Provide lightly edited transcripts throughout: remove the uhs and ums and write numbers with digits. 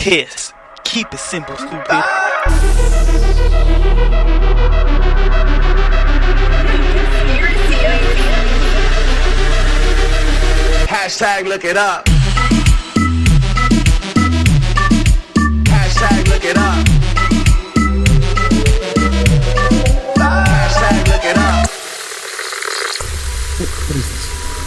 Kiss. Keep it simple, stupid. Hashtag look it up. Hashtag look it up. Hashtag look it up. What is this?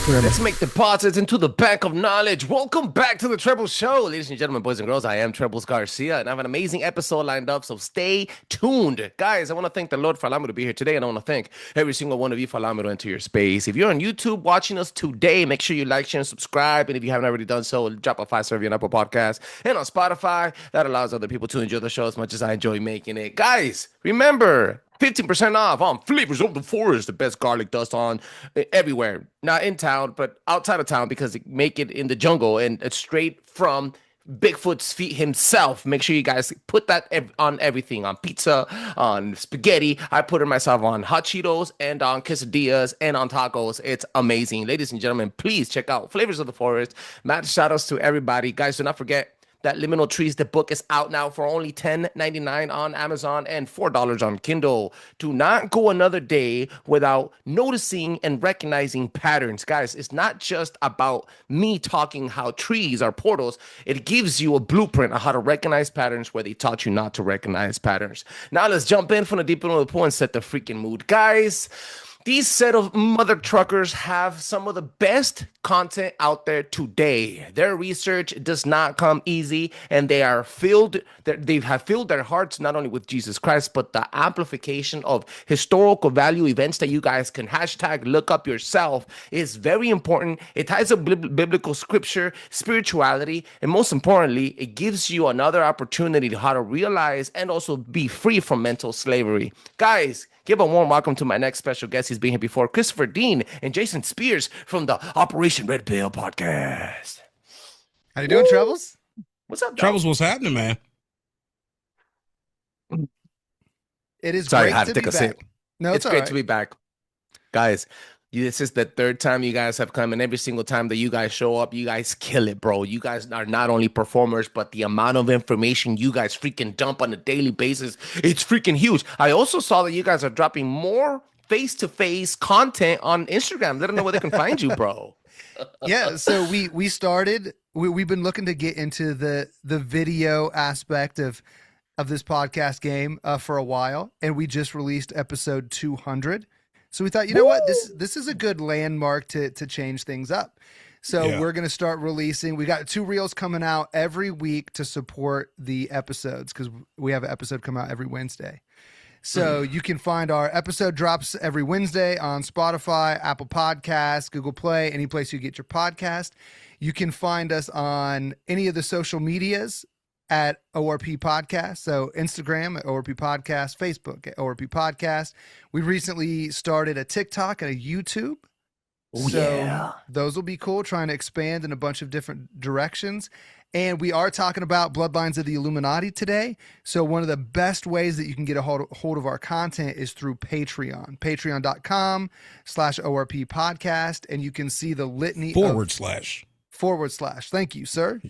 Let's make deposits into the bank of knowledge. Welcome back to the Trebles Show. Ladies and gentlemen, boys and girls, I am Trebles Garcia, and I have an amazing episode lined up, so stay tuned. Guys, I want to thank the Lord for allowing me to be here today, and I want to thank every single one of you for allowing me to enter your space. If you're on YouTube watching us today, make sure you like, share, and subscribe, and if you haven't already done so, drop a 5-star review on Apple Podcasts and on Spotify. That allows other people to enjoy the show as much as I enjoy making it. Guys, remember, 15% off on Flavors of the Forest, the best garlic dust on everywhere. Not in town, but outside of town, because they make it in the jungle and it's straight from Bigfoot's feet himself. Make sure you guys put that on everything, on pizza, on spaghetti. I put it myself on hot Cheetos and on quesadillas and on tacos. It's amazing. Ladies and gentlemen, please check out Flavors of the Forest. Mad shout outs to everybody. Guys, do not forget that Liminal Trees, the book, is out now for only $10.99 on Amazon and $4 on Kindle. Do not go another day without noticing and recognizing patterns. Guys, it's not just about me talking how trees are portals. It gives you a blueprint on how to recognize patterns where they taught you not to recognize patterns. Now let's jump in from the deep end of the pool and set the freaking mood. Guys, these set of mother truckers have some of the best content out there today. Their research does not come easy, and they have filled their hearts not only with Jesus Christ, but the amplification of historical value events that you guys can hashtag look up yourself is very important. It ties up biblical scripture, spirituality, and most importantly, it gives you another opportunity to how to realize and also be free from mental slavery. Guys, give a warm welcome to my next special guest. He's been here before, Christopher Dean and Jason Spears from the Operation Redpill podcast. How you doing, Trebles? What's up, Trebles? What's happening, man? It is Sorry, great I had to to take be a back. sip. No, It's great to be back. Guys, this is the third time you guys have come, and every single time that you guys show up, you guys kill it, bro. You guys are not only performers, but the amount of information you guys freaking dump on a daily basis, it's freaking huge. I also saw that you guys are dropping more face-to-face content on Instagram. Let them know where they can find you, bro. Yeah, so we started. We've been looking to get into the video aspect of this podcast game for a while, and we just released episode 200. So we thought, you know what, this is a good landmark to change things up. So we're going to start releasing. We got 2 reels coming out every week to support the episodes, because we have an episode come out every Wednesday. So you can find our episode drops every Wednesday on Spotify, Apple Podcasts, Google Play, any place you get your podcast. You can find us on any of the social medias at ORP Podcast. So Instagram at ORP Podcast, Facebook at ORP Podcast. We recently started a TikTok and a YouTube. Those will be cool, trying to expand in a bunch of different directions. And we are talking about Bloodlines of the Illuminati today. So one of the best ways that you can get a hold of our content is through Patreon. Patreon.com/ORP Podcast. And you can see the litany // Thank you, sir.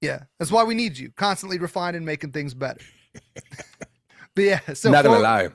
Yeah, that's why we need you. Constantly refining, making things better. But yeah, so Not gonna lie.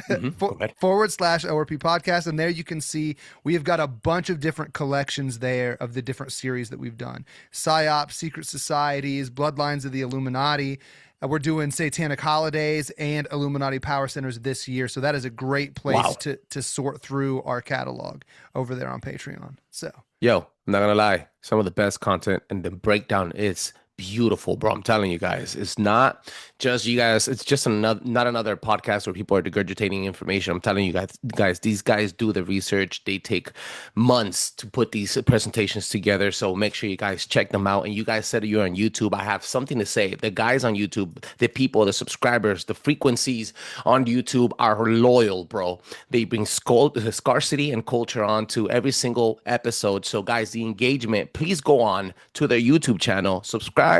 /ORP Podcast, and there you can see we have got a bunch of different collections there of the different series that we've done. PSYOP, Secret Societies, Bloodlines of the Illuminati. We're doing Satanic Holidays and Illuminati Power Centers this year, so that is a great place to sort through our catalog over there on Patreon. So, yo, I'm not gonna lie, some of the best content and the breakdown is beautiful, bro. I'm telling you guys, it's not just you guys. It's just not another podcast where people are regurgitating information. I'm telling you guys, these guys do the research. They take months to put these presentations together. So make sure you guys check them out. And you guys said you're on YouTube. I have something to say. The guys on YouTube, the people, the subscribers, the frequencies on YouTube are loyal, bro. They bring scarcity and culture onto every single episode. So guys, the engagement, please go on to their YouTube channel, subscribe,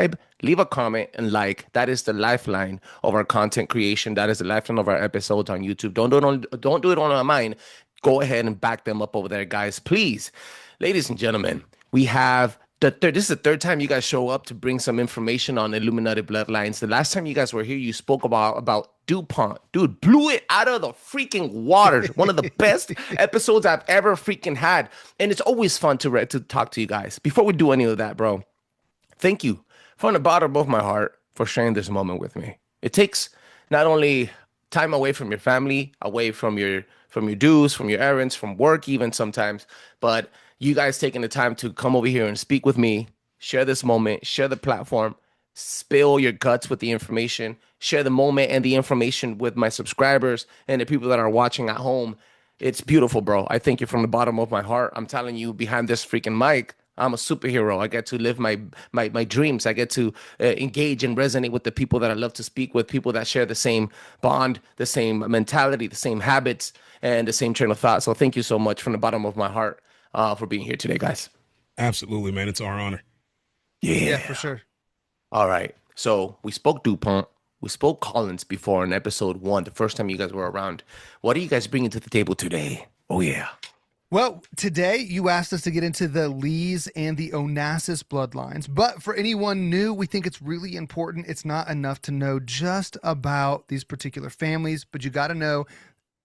leave a comment, and like. That is the lifeline of our content creation. That is the lifeline of our episodes on YouTube. Don't do it on mine. Go ahead and back them up over there, guys. Please, ladies and gentlemen, we have This is the third time you guys show up to bring some information on Illuminati Bloodlines. The last time you guys were here, you spoke about DuPont. Dude, blew it out of the freaking water. One of the best episodes I've ever freaking had. And it's always fun to talk to you guys. Before we do any of that, bro, thank you from the bottom of my heart for sharing this moment with me. It takes not only time away from your family, away from your dues, from your errands, from work even sometimes, but you guys taking the time to come over here and speak with me, share this moment, share the platform, spill your guts with the information, share the moment and the information with my subscribers and the people that are watching at home. It's beautiful, bro. I thank you from the bottom of my heart. I'm telling you, behind this freaking mic, I'm a superhero. I get to live my dreams. I get to engage and resonate with the people that I love to speak with, people that share the same bond, the same mentality, the same habits, and the same train of thought. So thank you so much from the bottom of my heart for being here today, guys. Absolutely, man. It's our honor. Yeah, for sure. All right. So we spoke DuPont. We spoke Collins before in episode 1, the first time you guys were around. What are you guys bringing to the table today? Oh, yeah. Well, today you asked us to get into the Lees and the Onassis bloodlines, but for anyone new, we think it's really important. It's not enough to know just about these particular families, but you got to know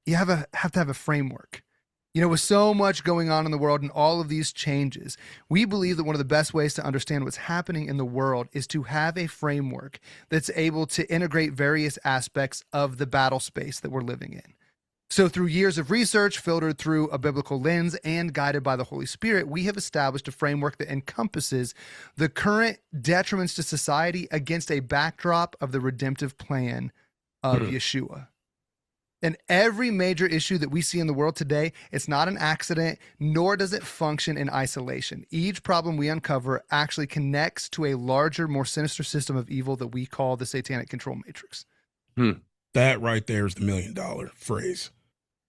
you have to have a framework. You know, with so much going on in the world and all of these changes, we believe that one of the best ways to understand what's happening in the world is to have a framework that's able to integrate various aspects of the battle space that we're living in. So through years of research, filtered through a biblical lens and guided by the Holy Spirit, we have established a framework that encompasses the current detriments to society against a backdrop of the redemptive plan of Yeshua. And every major issue that we see in the world today, it's not an accident, nor does it function in isolation. Each problem we uncover actually connects to a larger, more sinister system of evil that we call the satanic control matrix. That right there is the $1 million phrase,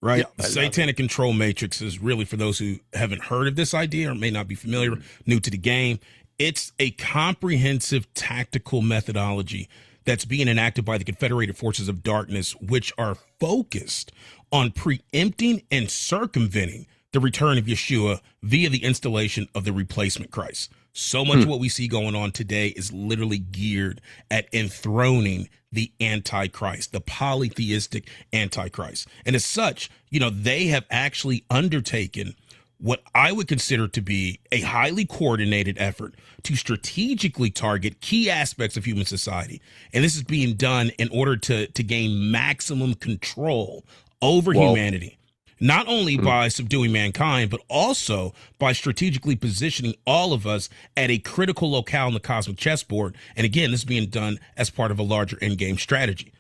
right? Yeah, the satanic control matrix is really, for those who haven't heard of this idea or may not be familiar, new to the game, it's a comprehensive tactical methodology that's being enacted by the Confederated Forces of Darkness, which are focused on preempting and circumventing the return of Yeshua via the installation of the replacement Christ. So much of what we see going on today is literally geared at enthroning the Antichrist, the polytheistic Antichrist. And as such, you know, they have actually undertaken what I would consider to be a highly coordinated effort to strategically target key aspects of human society. And this is being done in order to gain maximum control over humanity, not only by subduing mankind, but also by strategically positioning all of us at a critical locale in the cosmic chessboard. And again, this is being done as part of a larger endgame strategy.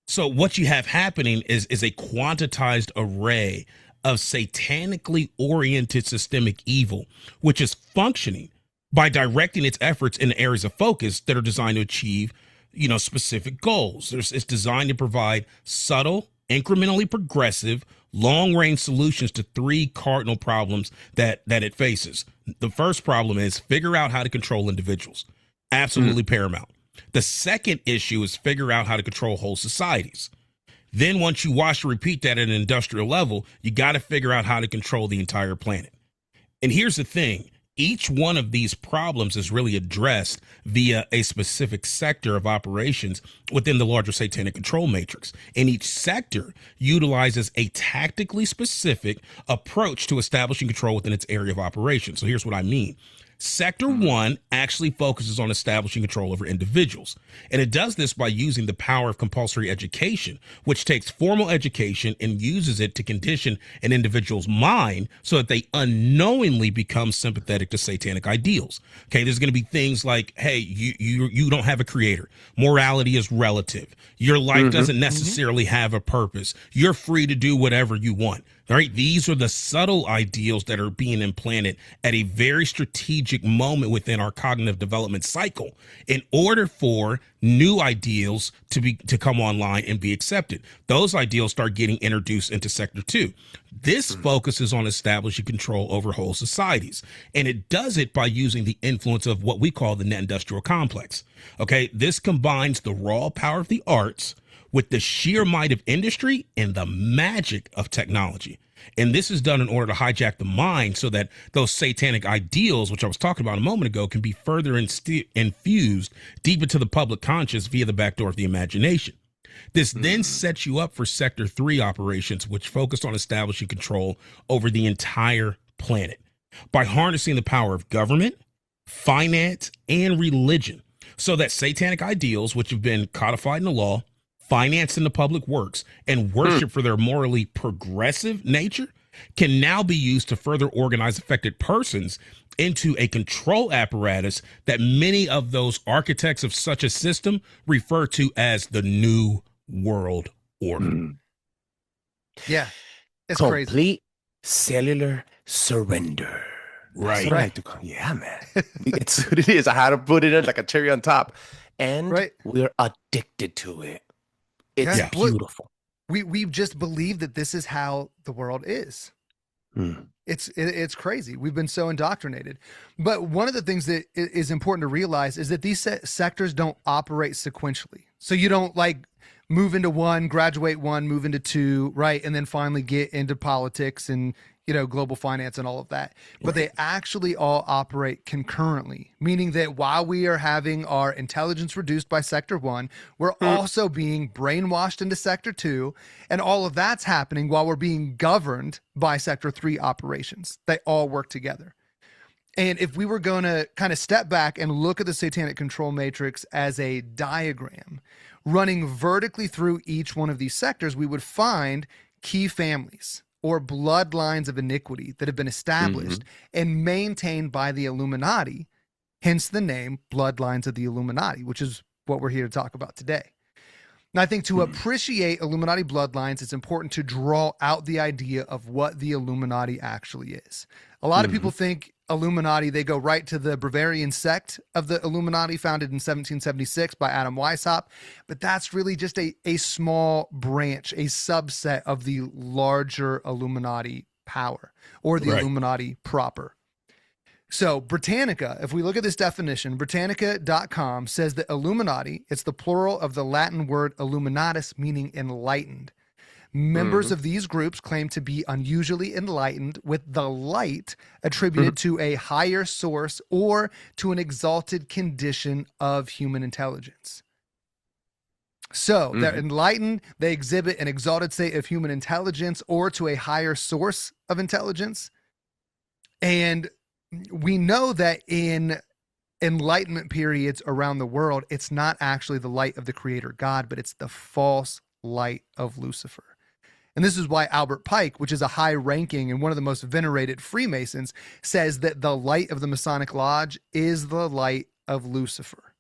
So what you have happening is a quantitized array of satanically oriented systemic evil, which is functioning by directing its efforts in areas of focus that are designed to achieve, you know, specific goals. It's designed to provide subtle, incrementally progressive, long-range solutions to 3 cardinal problems that it faces. The first problem is figure out how to control individuals. Absolutely paramount. The second issue is figure out how to control whole societies. Then once you wash and repeat that at an industrial level, you got to figure out how to control the entire planet. And here's the thing. Each one of these problems is really addressed via a specific sector of operations within the larger satanic control matrix. And each sector utilizes a tactically specific approach to establishing control within its area of operation. So here's what I mean. Sector 1 actually focuses on establishing control over individuals. And it does this by using the power of compulsory education, which takes formal education and uses it to condition an individual's mind so that they unknowingly become sympathetic to satanic ideals. Okay, there's going to be things like, hey, you don't have a creator. Morality is relative. Your life doesn't necessarily have a purpose. You're free to do whatever you want. All right, these are the subtle ideals that are being implanted at a very strategic moment within our cognitive development cycle in order for new ideals to come online and be accepted. Those ideals start getting introduced into Sector 2. This focuses on establishing control over whole societies, and it does it by using the influence of what we call the net industrial complex. Okay, this combines the raw power of the arts with the sheer might of industry and the magic of technology. And this is done in order to hijack the mind so that those satanic ideals, which I was talking about a moment ago, can be further infused deep into the public conscious via the back door of the imagination. This then sets you up for Sector 3 operations, which focus on establishing control over the entire planet by harnessing the power of government, finance, and religion so that satanic ideals, which have been codified in the law, financed in the public works, and worship for their morally progressive nature, can now be used to further organize affected persons into a control apparatus that many of those architects of such a system refer to as the New World Order. Yeah, it's Complete crazy. cellular surrender. Right. That's what I like to call. Yeah, man. It's what it is. I had to put it in like a cherry on top, and we're addicted to it. It's Yeah. beautiful. We just believe that this is how the world is. It's crazy. We've been so indoctrinated. But one of the things that is important to realize is that these sectors don't operate sequentially. So you don't like move into one, graduate one, move into two, right? And then finally get into politics and, you know, global finance and all of that. But they actually all operate concurrently, meaning that while we are having our intelligence reduced by Sector 1, we're also being brainwashed into Sector 2. And all of that's happening while we're being governed by Sector 3 operations. They all work together. And if we were going to kind of step back and look at the satanic control matrix as a diagram running vertically through each one of these sectors, we would find key families or bloodlines of iniquity that have been established and maintained by the Illuminati, hence the name Bloodlines of the Illuminati, which is what we're here to talk about today. Now, I think to appreciate Illuminati bloodlines, it's important to draw out the idea of what the Illuminati actually is. A lot of people think Illuminati, they go right to the Bavarian sect of the Illuminati founded in 1776 by Adam Weishaupt, but that's really just a small branch, a subset of the larger Illuminati power or the Illuminati proper. So Britannica, if we look at this definition, Britannica.com says that Illuminati, it's the plural of the Latin word illuminatus, meaning enlightened. Members of these groups claim to be unusually enlightened with the light attributed to a higher source or to an exalted condition of human intelligence. So they're enlightened, they exhibit an exalted state of human intelligence or to a higher source of intelligence. And we know that in enlightenment periods around the world, it's not actually the light of the creator God, but it's the false light of Lucifer. And this is why Albert Pike, which is a high ranking and one of the most venerated Freemasons, says that the light of the Masonic Lodge is the light of Lucifer.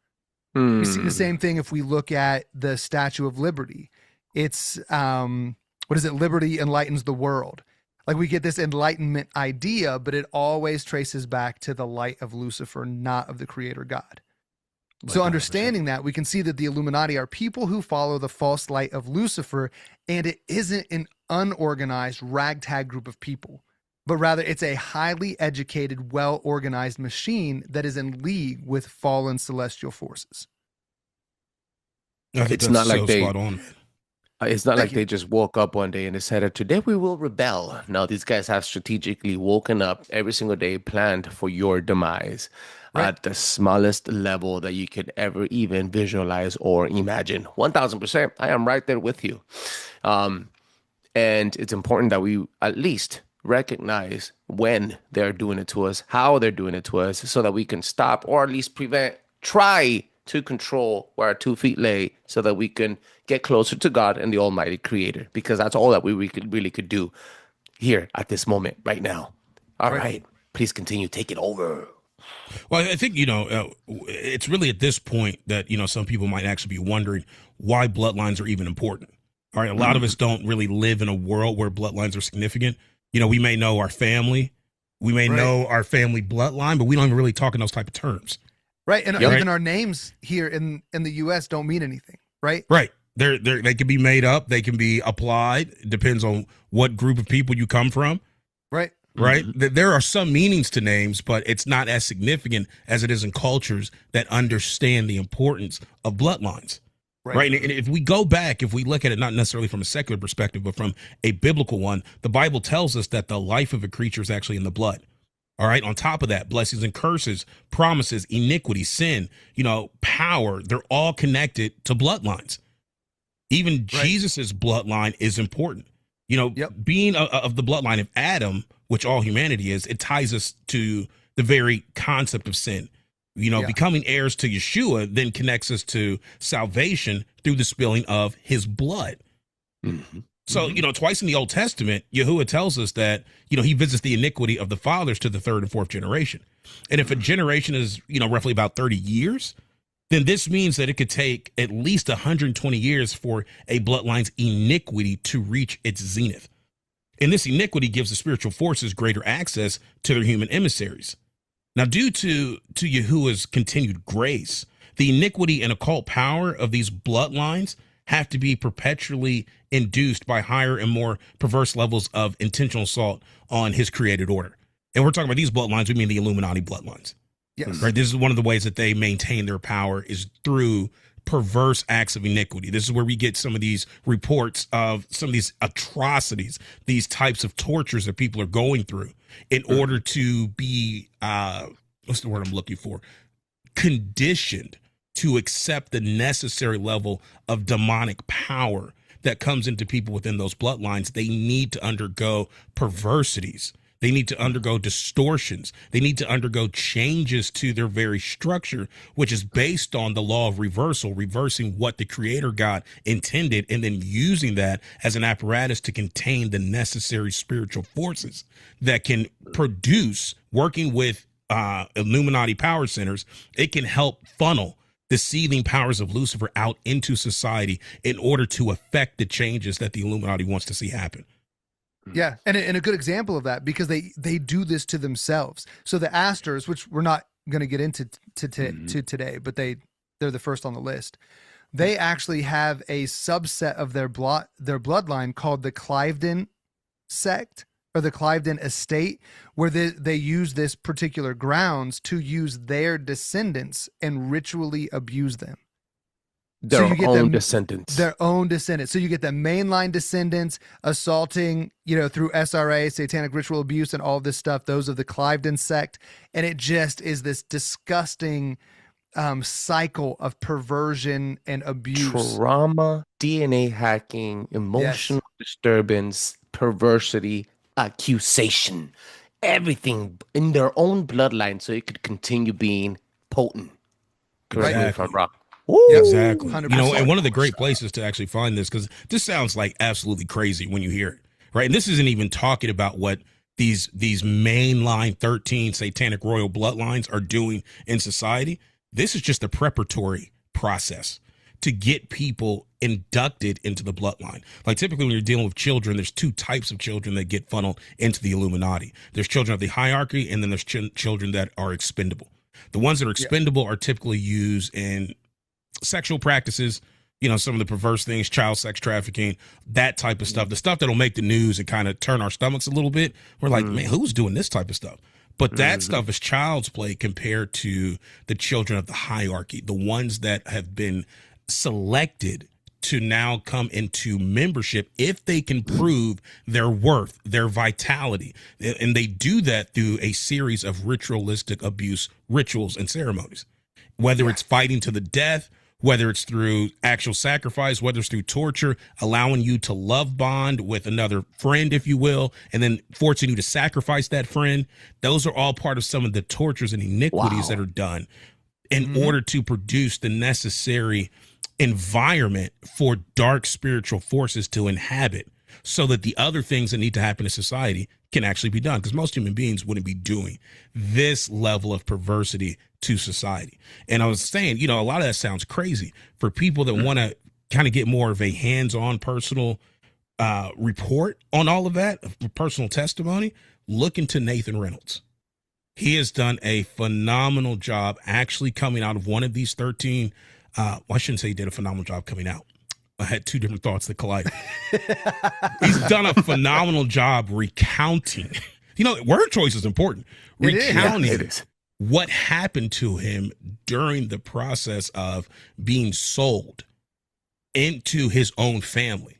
We see the same thing if we look at the Statue of Liberty. It's, Liberty enlightens the world. Like we get this enlightenment idea, but it always traces back to the light of Lucifer, not of the creator God. So understanding that, we can see that the Illuminati are people who follow the false light of Lucifer, and it isn't an unorganized ragtag group of people, but rather it's a highly educated, well-organized machine that is in league with fallen celestial forces. It's not like they just woke up one day and decided, today we will rebel. No, these guys have strategically woken up every single day, planned for your demise. At the smallest level that you could ever even visualize or imagine. 1000%. I am right there with you. And it's important that we at least recognize when they're doing it to us, how they're doing it to us, so that we can stop or at least try to control where our 2 feet lay so that we can get closer to God and the Almighty Creator, because that's all that we really could do here at this moment right now. All right. Please continue. Take it over. Well, I think, it's really at this point that, some people might actually be wondering why bloodlines are even important. All right. A lot of us don't really live in a world where bloodlines are significant. We may know our family, we may know our family bloodline, but we don't even really talk in those type of terms. Right. And even our names here in the U.S. don't mean anything. Right. Right. They can be made up. They can be applied. It depends on what group of people you come from. Right. Right. There are some meanings to names, but it's not as significant as it is in cultures that understand the importance of bloodlines. Right. And if we go back, if we look at it not necessarily from a secular perspective, but from a biblical one, the Bible tells us that the life of a creature is actually in the blood. All right. On top of that, blessings and curses, promises, iniquity, sin, power, they're all connected to bloodlines. Even Jesus's bloodline is important. Being of the bloodline of Adam, which all humanity is, it ties us to the very concept of sin. Becoming heirs to Yeshua then connects us to salvation through the spilling of his blood. Mm-hmm. So, twice in the Old Testament, Yahuwah tells us that, he visits the iniquity of the fathers to the third and fourth generation. And if a generation is, roughly about 30 years, then this means that it could take at least 120 years for a bloodline's iniquity to reach its zenith. And this iniquity gives the spiritual forces greater access to their human emissaries. Now, due to Yahuwah's continued grace, the iniquity and occult power of these bloodlines have to be perpetually induced by higher and more perverse levels of intentional assault on his created order. And we're talking about these bloodlines, we mean the Illuminati bloodlines. Yes. Right. This is one of the ways that they maintain their power is through perverse acts of iniquity. This is where we get some of these reports of some of these atrocities, these types of tortures that people are going through in order to be, what's the word I'm looking for? Conditioned to accept the necessary level of demonic power that comes into people within those bloodlines. They need to undergo perversities. They need to undergo distortions. They need to undergo changes to their very structure, which is based on the law of reversal, reversing what the Creator God intended, and then using that as an apparatus to contain the necessary spiritual forces that can produce, working with Illuminati power centers, it can help funnel the seething powers of Lucifer out into society in order to affect the changes that the Illuminati wants to see happen. Yeah, and a good example of that, because they do this to themselves. So the Astors, which we're not going to get into to today, but they're the first on the list. They actually have a subset of their bloodline called the Cliveden sect or the Cliveden estate, where they use this particular grounds to use their descendants and ritually abuse them. Their own descendants. Their own descendants. So you get the mainline descendants assaulting, through SRA, satanic ritual abuse, and all this stuff, those of the Cliveden sect. And it just is this disgusting cycle of perversion and abuse. Trauma, DNA hacking, emotional disturbance, perversity, accusation, everything in their own bloodline so it could continue being potent. Correct me if I'm wrong. Exactly. 100%. And one of the great places to actually find this, because this sounds like absolutely crazy when you hear it, right? And this isn't even talking about what these mainline 13 satanic royal bloodlines are doing in society. This is just a preparatory process to get people inducted into the bloodline. Like typically when you're dealing with children, there's two types of children that get funneled into the Illuminati. There's children of the hierarchy, and then there's children that are expendable. The ones that are expendable are typically used in sexual practices, some of the perverse things, child sex trafficking, that type of stuff, the stuff that'll make the news and kind of turn our stomachs a little bit. We're like, man, who's doing this type of stuff? But that stuff is child's play compared to the children of the hierarchy, the ones that have been selected to now come into membership if they can prove their worth, their vitality. And they do that through a series of ritualistic abuse rituals and ceremonies, whether it's fighting to the death, whether it's through actual sacrifice, whether it's through torture, allowing you to love bond with another friend, if you will, and then forcing you to sacrifice that friend. Those are all part of some of the tortures and iniquities that are done in order to produce the necessary environment for dark spiritual forces to inhabit, so that the other things that need to happen in society can actually be done. Because most human beings wouldn't be doing this level of perversity to society. And I was saying, a lot of that sounds crazy for people that want to kind of get more of a hands-on personal report on all of that, personal testimony. Look into Nathan Reynolds. He has done a phenomenal job actually coming out of one of these 13. I shouldn't say he did a phenomenal job coming out. I had two different thoughts that collided. He's done a phenomenal job recounting. Word choice is important. Recounting what happened to him during the process of being sold into his own family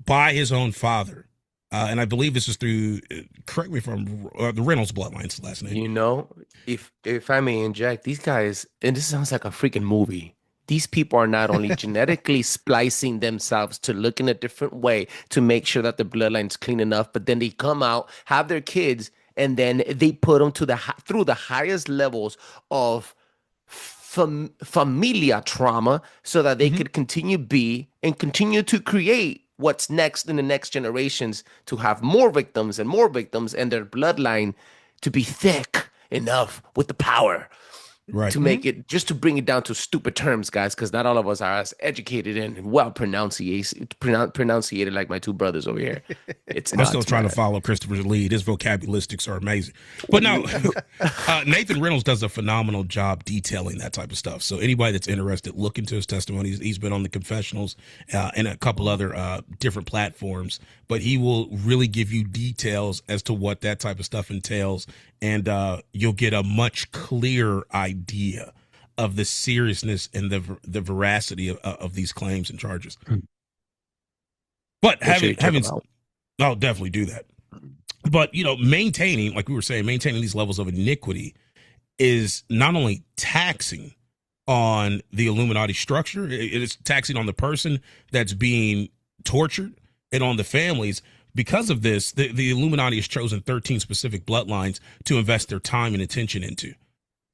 by his own father. And I believe this is through, correct me if I'm the Reynolds bloodline's the last name. You know, if I may inject, these guys, and this sounds like a freaking movie. These people are not only genetically splicing themselves to look in a different way to make sure that the bloodline's clean enough, but then they come out, have their kids, and then they put them to through the highest levels of familia trauma so that they could continue to create what's next in the next generations, to have more victims and their bloodline to be thick enough with the power Right. to make it, just to bring it down to stupid terms, guys, because not all of us are as educated and well pronunciated like my two brothers over here. I'm still trying to follow Christopher's lead. His vocabularistics are amazing. But no, Nathan Reynolds does a phenomenal job detailing that type of stuff. So anybody that's interested, look into his testimony. He's been on the confessionals and a couple other different platforms, but he will really give you details as to what that type of stuff entails. And you'll get a much clearer idea of the seriousness and the veracity of these claims and charges. But I'll definitely do that. But, maintaining, like we were saying, maintaining these levels of iniquity is not only taxing on the Illuminati structure, it is taxing on the person that's being tortured and on the families. Because of this, the Illuminati has chosen 13 specific bloodlines to invest their time and attention into.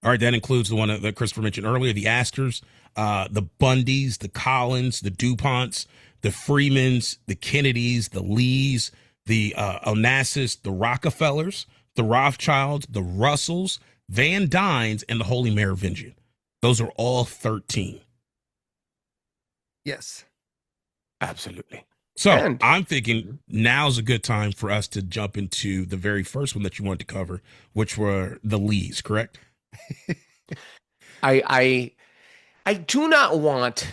All right, that includes the one that Christopher mentioned earlier, the Astors, the Bundys, the Collins, the DuPonts, the Freemans, the Kennedys, the Lees, the Onassis, the Rockefellers, the Rothschilds, the Russells, Van Dynes, and the Holy Merovingian. Those are all 13. Yes. Absolutely. So I'm thinking now's a good time for us to jump into the very first one that you wanted to cover, which were the Lees, correct? I do not want.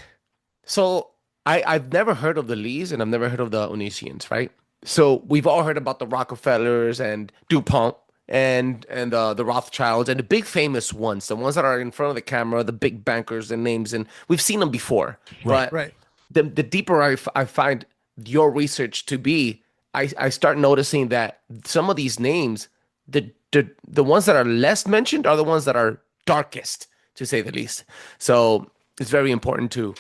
So I've never heard of the Lees and I've never heard of the Onesians, right? So we've all heard about the Rockefellers and DuPont and the Rothschilds and the big famous ones, the ones that are in front of the camera, the big bankers and names, and we've seen them before. Right. But the deeper I find your research to be, I start noticing that some of these names, the ones that are less mentioned are the ones that are darkest, to say the least. So it's very important to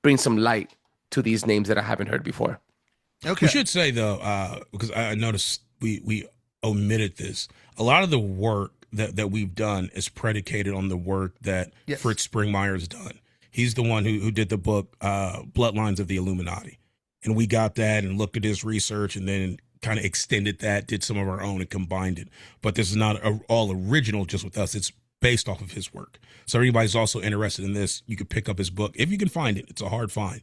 bring some light to these names that I haven't heard before. Okay. We should say though, because I noticed we omitted this. A lot of the work that we've done is predicated on the work that Fritz Springmeier has done. He's the one who did the book Bloodlines of the Illuminati. And we got that and looked at his research and then kind of extended that, did some of our own and combined it. But this is not all original just with us. It's based off of his work. So everybody's also interested in this. You could pick up his book if you can find it. It's a hard find.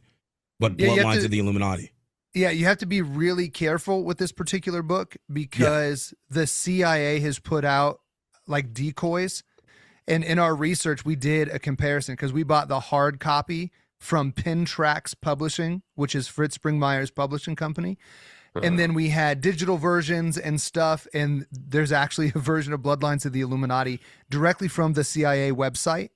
But Bloodlines of the Illuminati. Yeah, you have to be really careful with this particular book because the CIA has put out like decoys. And in our research, we did a comparison because we bought the hard copy from Pentrax Publishing, which is Fritz Springmeier's publishing company. And then we had digital versions and stuff. And there's actually a version of Bloodlines of the Illuminati directly from the CIA website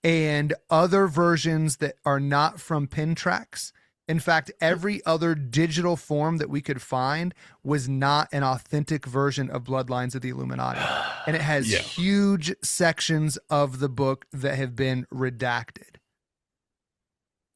and other versions that are not from Pentrax. In fact, every other digital form that we could find was not an authentic version of Bloodlines of the Illuminati. And it has huge sections of the book that have been redacted.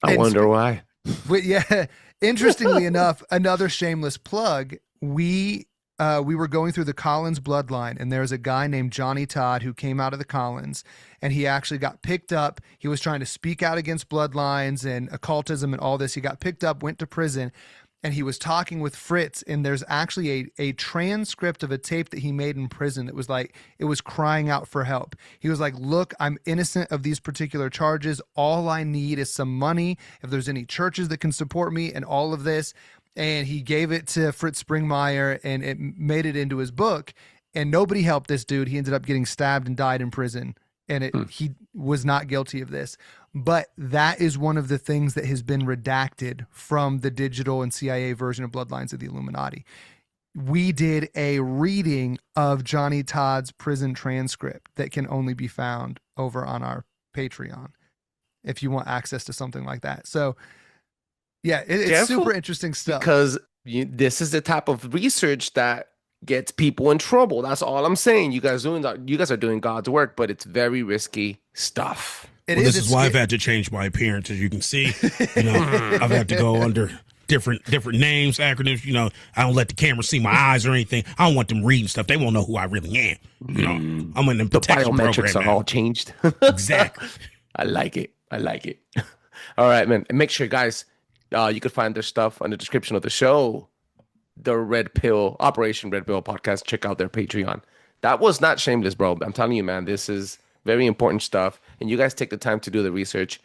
I wonder why. But yeah, interestingly enough, another shameless plug, we were going through the Collins bloodline, and there's a guy named Johnny Todd who came out of the Collins, and he actually got picked up. He was trying to speak out against bloodlines and occultism and all this. He got picked up, went to prison, and he was talking with Fritz, and there's actually a transcript of a tape that he made in prison that was like, it was crying out for help. He was like, look, I'm innocent of these particular charges. All I need is some money. If there's any churches that can support me and all of this. And he gave it to Fritz Springmeier, and it made it into his book. And nobody helped this dude. He ended up getting stabbed and died in prison. And he was not guilty of this. But that is one of the things that has been redacted from the digital and CIA version of Bloodlines of the Illuminati. We did a reading of Johnny Todd's prison transcript that can only be found over on our Patreon if you want access to something like that. So Yeah, it's Careful, super interesting stuff. because this is the type of research that gets people in trouble. That's all I'm saying. You guys are doing God's work, but it's very risky stuff. This is why I've had to change my appearance, as you can see. You know, I've had to go under different names, acronyms. You know, I don't let the camera see my eyes or anything. I don't want them reading stuff. They won't know who I really am. You know, I'm in the protection biometrics program are now. all changed. Exactly. I like it. All right, man. And make sure, guys, you can find their stuff on the description of the show. The Redpill, Operation Redpill podcast. Check out their Patreon. That was not shameless, bro. I'm telling you, man, this is very important stuff. And you guys take the time to do the research.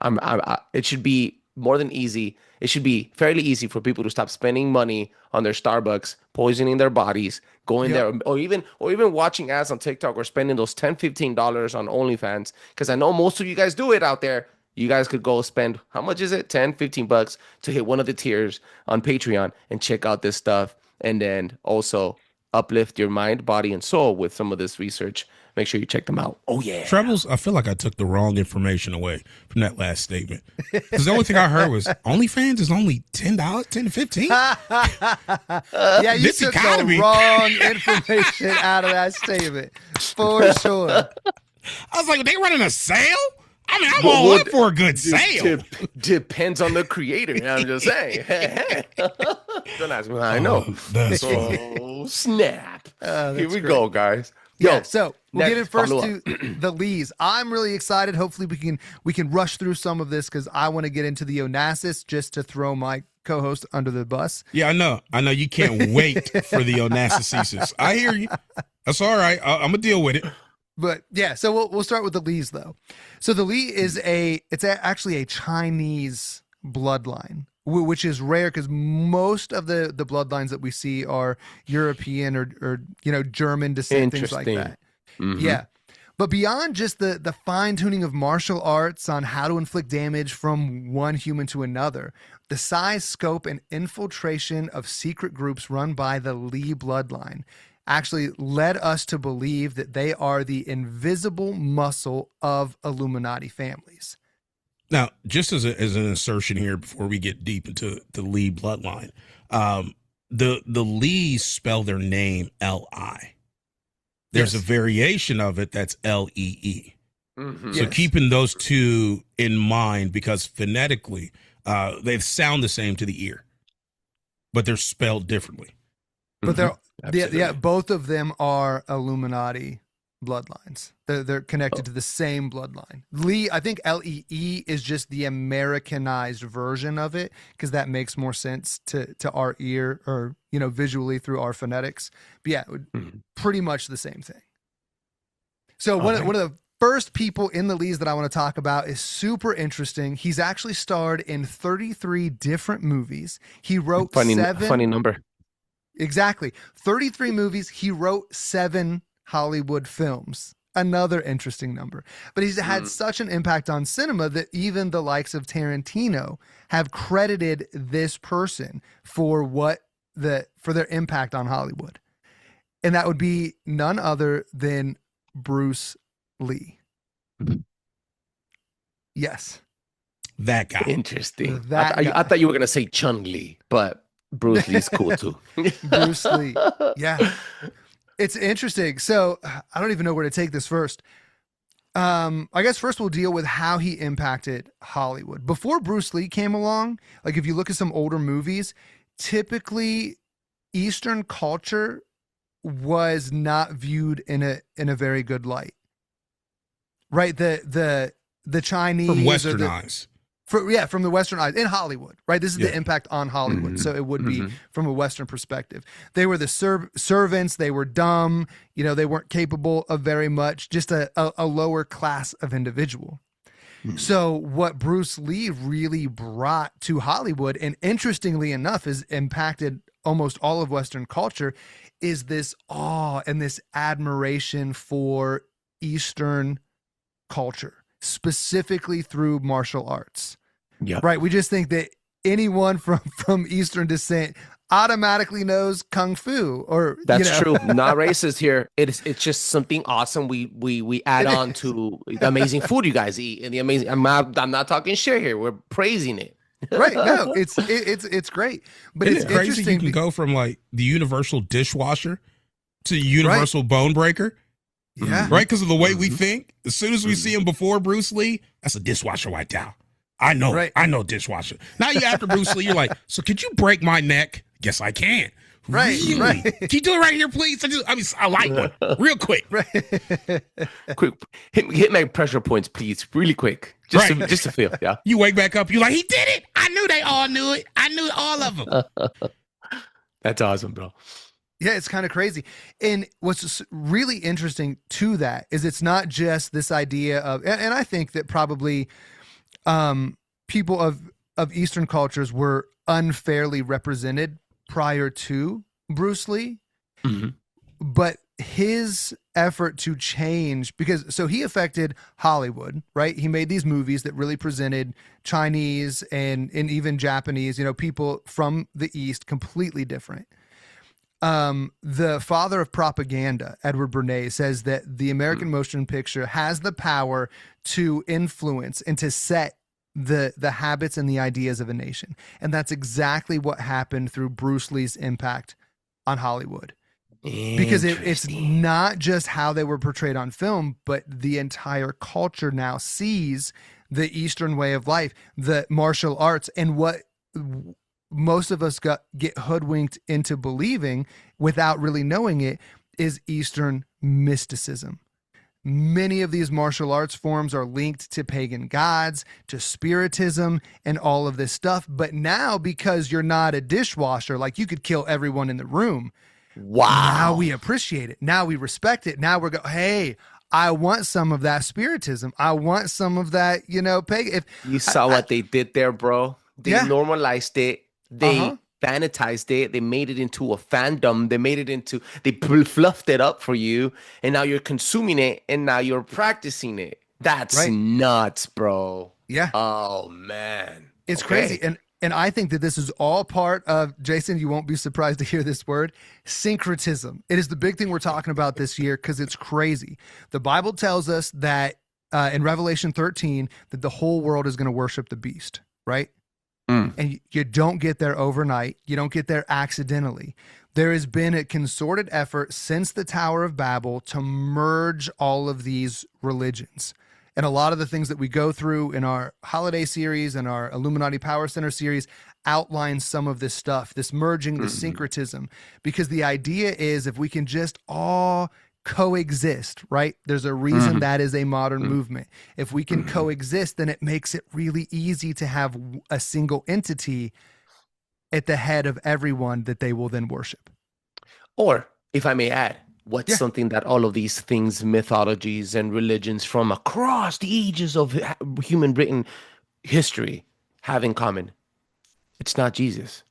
It should be more than easy. It should be fairly easy for people to stop spending money on their Starbucks, poisoning their bodies, going there, or even watching ads on TikTok, or spending those $10, $15 on OnlyFans. Because I know most of you guys do it out there. You guys could go spend, how much is it? 10, 15 bucks to hit one of the tiers on Patreon and check out this stuff. And then also uplift your mind, body, and soul with some of this research. Make sure you check them out. Oh, yeah. Trebles, I feel like I took the wrong information away from that last statement. Because the only thing I heard was OnlyFans is only $10, $10 to $15. Yeah, you took the wrong information out of that statement, for sure. I was like, they running a sale? I mean, I'm all up for a good sale. Depends on the creator. I'm just saying. Don't ask me how I know. That's Oh, snap. Here we great. go, guys. Yeah, Yo, so we'll get in first follow-up. to the Lees. I'm really excited. Hopefully we can rush through some of this, because I want to get into the Onassis, just to throw my co-host under the bus. Yeah, I know you can't wait for the Onassis. I hear you. That's all right. I'm gonna deal with it. But yeah, so we'll start with the Lees though. So the Lee is actually a Chinese bloodline, which is rare, because most of the bloodlines that we see are European or German descent, things like that. Mm-hmm. Yeah. But beyond just the fine tuning of martial arts on how to inflict damage from one human to another, the size, scope, and infiltration of secret groups run by the Lee bloodline actually led us to believe that they are the invisible muscle of Illuminati families. Now, just as an insertion here before we get deep into the Lee bloodline, the Lees spell their name L-I. There's a variation of it that's L-E-E. Mm-hmm. So keeping those two in mind, because phonetically they sound the same to the ear, but they're spelled differently. But both of them are Illuminati bloodlines. They're connected to the same bloodline. Lee, I think L-E-E is just the Americanized version of it, because that makes more sense to our ear, or visually through our phonetics. But yeah, pretty much the same thing. So one of the first people in the Lees that I want to talk about is super interesting. He's actually starred in 33 different movies. He wrote funny seven. number. Exactly. 33 movies. He wrote 7 Hollywood films. Another interesting number. But he's had such an impact on cinema that even the likes of Tarantino have credited this person for their impact on Hollywood. And that would be none other than Bruce Lee. Yes. That guy. Interesting. That I thought you were going to say Chun-Li, but Bruce Lee's cool too. Bruce Lee. Yeah. It's interesting. So I don't even know where to take this first. I guess first we'll deal with how he impacted Hollywood. Before Bruce Lee came along, like if you look at some older movies, typically Eastern culture was not viewed in a very good light. Right? The Chinese From Western eyes. From the Western eyes in Hollywood, right? This is the impact on Hollywood. So it would be from a Western perspective. They were the servants. They were dumb. They weren't capable of very much, just a lower class of individual. So what Bruce Lee really brought to Hollywood, and interestingly enough, has impacted almost all of Western culture, is this awe and this admiration for Eastern culture, specifically through martial arts. Yeah. Right. We just think that anyone from Eastern descent automatically knows Kung Fu, or that's true. Not racist here. It's just something awesome. We add on to the amazing food you guys eat and the amazing. I'm not talking shit here. We're praising it. Right. No, it's great. But Isn't it's it crazy? interesting. You can go from like the universal dishwasher to universal bone breaker, Yeah. right? Because of the way we think. As soon as we see him before Bruce Lee, that's a dishwasher white out. I know. Right. I know dishwasher. Now you after Bruce Lee, you're like, so could you break my neck? Yes, I can. Right, Really? right. Can you do it right here, please? I mean, I like one. Real quick. Quick, hit my pressure points, please, really quick, just to feel. Yeah. You wake back up, you're like, he did it. I knew they all knew it. I knew all of them. That's awesome, bro. Yeah, it's kind of crazy. And what's really interesting to that is it's not just this idea of, and I think that probably people of Eastern cultures were unfairly represented prior to Bruce Lee, but his effort to change, because so he affected Hollywood, right? He made these movies that really presented Chinese and even Japanese, people from the East completely different. The father of propaganda, Edward Bernays, says that the American motion picture has the power to influence and to set the habits and the ideas of a nation. And that's exactly what happened through Bruce Lee's impact on Hollywood. Because it's not just how they were portrayed on film, but the entire culture now sees the Eastern way of life, the martial arts, and what most of us get hoodwinked into believing without really knowing it is Eastern mysticism. Many of these martial arts forms are linked to pagan gods, to spiritism, and all of this stuff. But now, because you're not a dishwasher, like you could kill everyone in the room. Wow. Now we appreciate it. Now we respect it. Now we're hey, I want some of that spiritism. I want some of that, pagan. If You saw what they did there, bro. They Yeah. normalized it. They sanitized it. They made it into a fandom. They fluffed it up for you. And now you're consuming it. And now you're practicing it. That's nuts, bro. Yeah. Oh, man. It's crazy. And I think that this is all part of, Jason, you won't be surprised to hear this word, syncretism. It is the big thing we're talking about this year because it's crazy. The Bible tells us that in Revelation 13, that the whole world is going to worship the beast, right? And you don't get there overnight. You don't get there accidentally. There has been a concerted effort since the Tower of Babel to merge all of these religions. And a lot of the things that we go through in our holiday series and our Illuminati Power Center series outline some of this stuff, this merging, the syncretism, because the idea is if we can just all coexist, right? There's a reason that is a modern movement. If we can coexist, then it makes it really easy to have a single entity at the head of everyone that they will then worship. Or, if I may add, what's something that all of these things, mythologies and religions from across the ages of human written history have in common? It's not Jesus.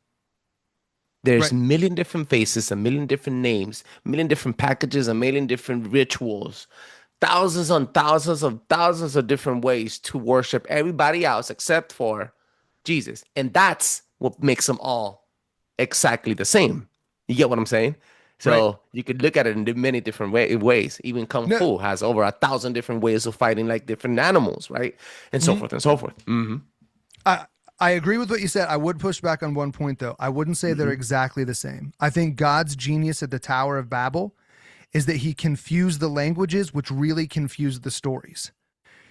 There's a million different faces, a million different names, a million different packages, a million different rituals, thousands of different ways to worship everybody else except for Jesus. And that's what makes them all exactly the same. You get what I'm saying? So you could look at it in many different ways. Even Kung Fu has over 1,000 different ways of fighting like different animals, right? And so forth and so forth. I agree with what you said. I would push back on one point, though. I wouldn't say they're exactly the same. I think God's genius at the Tower of Babel is that he confused the languages, which really confused the stories.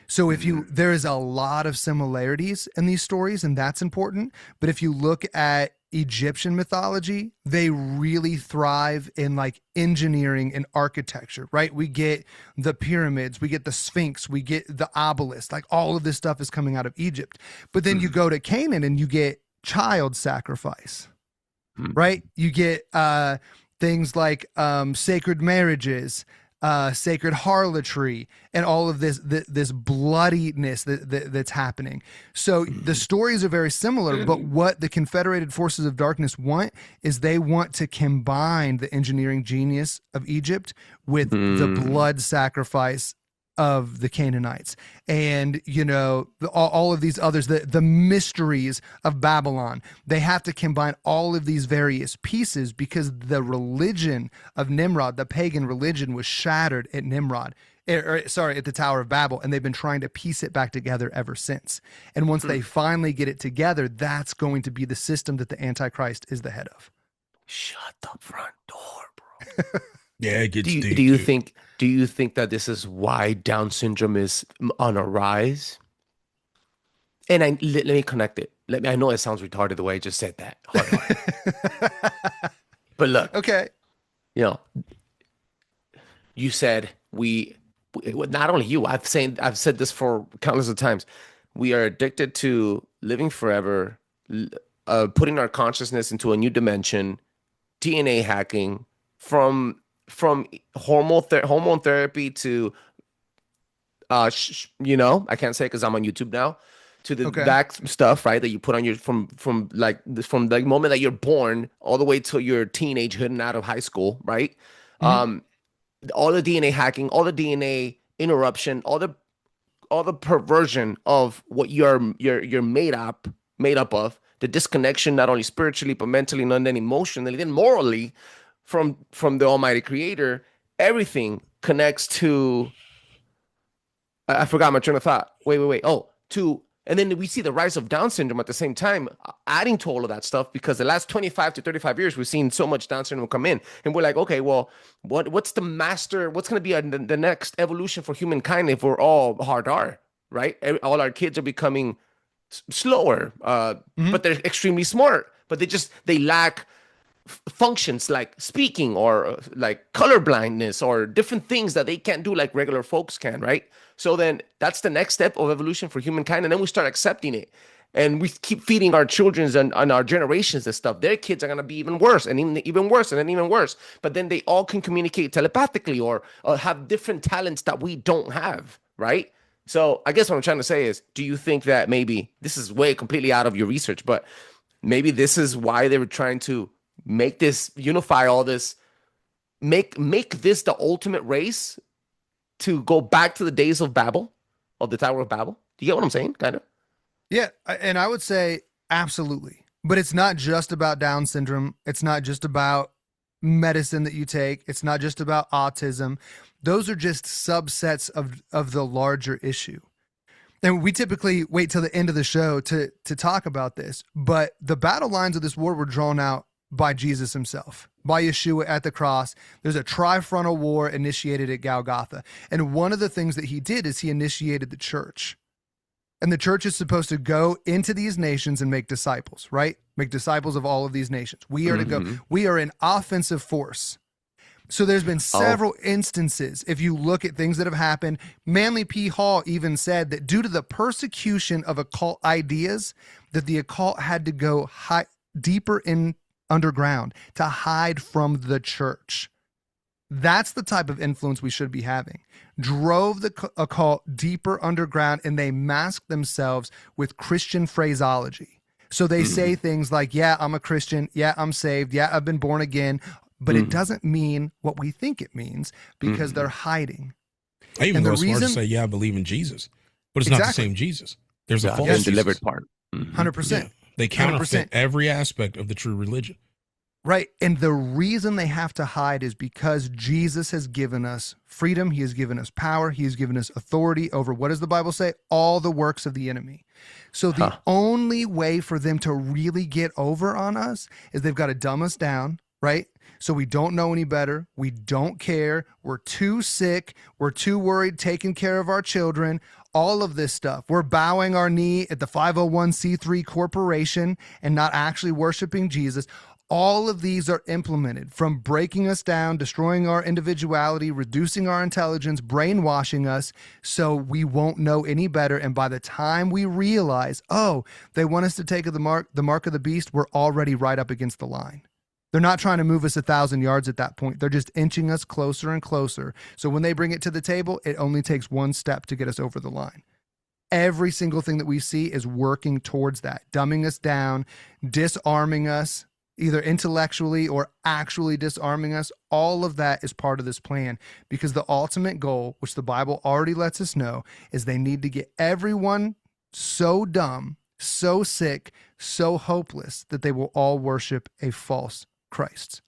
So there is a lot of similarities in these stories, and that's important. But if you look at Egyptian mythology, they really thrive in like engineering and architecture, right? We get the pyramids, we get the Sphinx, we get the obelisk, like all of this stuff is coming out of Egypt. But then you go to Canaan and you get child sacrifice, right? You get things like sacred marriages, sacred harlotry, and all of this bloodiness that's happening. So the stories are very similar, but what the Confederated Forces of Darkness want is they want to combine the engineering genius of Egypt with the blood sacrifice of the Canaanites, and all of these others, the mysteries of Babylon. They have to combine all of these various pieces because the religion of Nimrod, the pagan religion, was shattered at Nimrod. At the Tower of Babel, and they've been trying to piece it back together ever since. And once they finally get it together, that's going to be the system that the Antichrist is the head of. Shut the front door, bro. Yeah, it gets deep. Do you think that this is why Down syndrome is on a rise? And let me connect it. I know it sounds retarded the way I just said that. But look. Okay. You said not only you, I've said this for countless of times. We are addicted to living forever, putting our consciousness into a new dimension, DNA hacking, from hormone therapy to I can't say because I'm on YouTube now, to the back stuff, right, that you put on your from the moment that you're born all the way till your teenagehood and out of high school, right? All the DNA hacking, all the DNA interruption, all the perversion of what you're made up of, the disconnection not only spiritually but mentally and then emotionally and morally from the Almighty Creator. Everything connects to. I forgot my train of thought. Wait. And then we see the rise of Down syndrome at the same time, adding to all of that stuff, because the last 25 to 35 years, we've seen so much Down syndrome come in. And we're like, okay, well, what's going to be the next evolution for humankind if we're all hard R, right? All our kids are becoming slower, but they're extremely smart, but they lack functions like speaking or like color blindness or different things that they can't do like regular folks can, right? So then that's the next step of evolution for humankind, and then we start accepting it, and we keep feeding our children's and our generations this stuff. Their kids are going to be even worse and even worse and then even worse, but then they all can communicate telepathically or have different talents that we don't have, right? So I guess what I'm trying to say is, do you think that maybe this is way completely out of your research, but maybe this is why they were trying to make this, unify all this, make this the ultimate race to go back to the days of Babel, of the Tower of Babel? Do you get what I'm saying? Kind of. Yeah, and I would say absolutely. But it's not just about Down syndrome. It's not just about medicine that you take. It's not just about autism. Those are just subsets of the larger issue. And we typically wait till the end of the show to talk about this. But the battle lines of this war were drawn out by Jesus himself, by Yeshua at the cross. There's a trifrontal war initiated at Golgotha. And one of the things that he did is he initiated the church. And the church is supposed to go into these nations and make disciples, right? Make disciples of all of these nations. We are to go. We are an offensive force. So there's been several instances, if you look at things that have happened. Manly P. Hall even said that due to the persecution of occult ideas, that the occult had to go deeper in underground to hide from the church. That's the type of influence we should be having. Drove the occult deeper underground, and they masked themselves with Christian phraseology. So they say things like, yeah, I'm a Christian. Yeah, I'm saved. Yeah, I've been born again. But it doesn't mean what we think it means, because they're hiding. I even go as far to say, yeah, I believe in Jesus. But it's not the same Jesus. There's a false Jesus. Delivered part. 100%. Yeah. They counterfeit every aspect of the true religion. Right. And the reason they have to hide is because Jesus has given us freedom. He has given us power. He has given us authority over, what does the Bible say? All the works of the enemy. So the only way for them to really get over on us is they've got to dumb us down, right? So we don't know any better. We don't care. We're too sick. We're too worried taking care of our children. All of this stuff. We're bowing our knee at the 501c3 corporation and not actually worshiping Jesus. All of these are implemented from breaking us down, destroying our individuality, reducing our intelligence, brainwashing us so we won't know any better. And by the time we realize, oh, they want us to take the mark of the beast, we're already right up against the line. They're not trying to move us 1,000 yards at that point. They're just inching us closer and closer. So when they bring it to the table, it only takes one step to get us over the line. Every single thing that we see is working towards that, dumbing us down, disarming us, either intellectually or actually disarming us. All of that is part of this plan, because the ultimate goal, which the Bible already lets us know, is they need to get everyone so dumb, so sick, so hopeless that they will all worship a false Christ.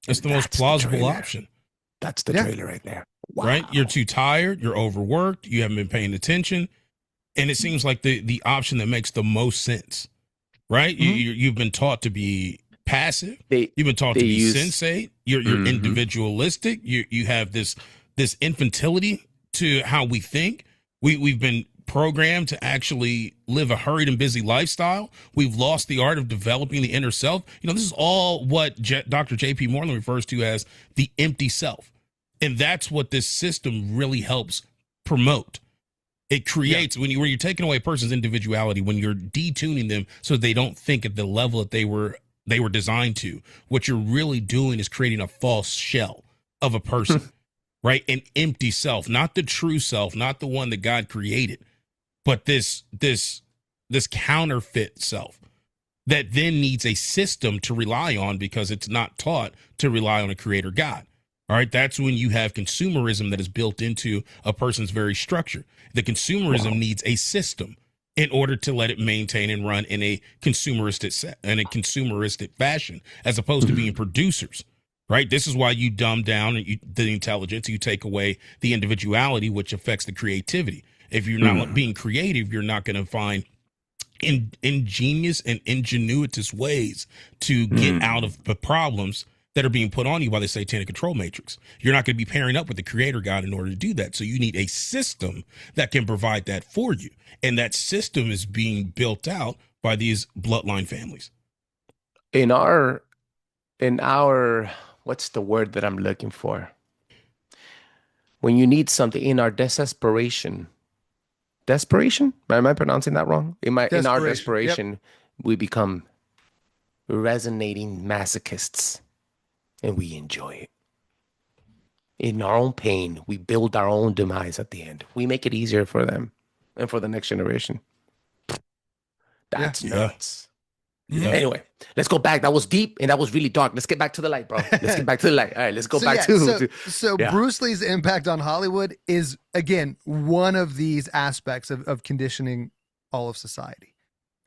It's the most plausible option. That's the trailer right there. Wow. Right? You're too tired. You're overworked. You haven't been paying attention. And it seems like the option that makes the most sense, right? You've been taught to be passive. You've been taught to be sensate. You're individualistic. You have this infantility to how we think. We've been programmed to actually live a hurried and busy lifestyle. We've lost the art of developing the inner self. You know, this is all what Dr. J.P. Moreland refers to as the empty self. And that's what this system really helps promote. It creates, when you're taking away a person's individuality, when you're detuning them so they don't think at the level that they were designed to, what you're really doing is creating a false shell of a person, right? An empty self, not the true self, not the one that God created, but this counterfeit self that then needs a system to rely on because it's not taught to rely on a creator God. All right, that's when you have consumerism that is built into a person's very structure. The consumerism needs a system in order to let it maintain and run in a consumeristic fashion, as opposed to being producers. Right, this is why you dumb down the intelligence. You take away the individuality, which affects the creativity. If you're not being creative, you're not going to find ingenious and ingenuitous ways to get out of the problems that are being put on you by the satanic control matrix. You're not going to be pairing up with the creator God in order to do that. So you need a system that can provide that for you. And that system is being built out by these bloodline families. In our, what's the word that I'm looking for? When you need something, in our desperation, am I pronouncing that wrong? In our desperation, we become resonating masochists. And we enjoy it. In our own pain, we build our own demise at the end. We make it easier for them and for the next generation. That's nuts. Yeah. Anyway, let's go back. That was deep and that was really dark. Let's get back to the light, bro. Let's get back to the light. All right, let's go back to... Bruce Lee's impact on Hollywood is, again, one of these aspects of conditioning all of society.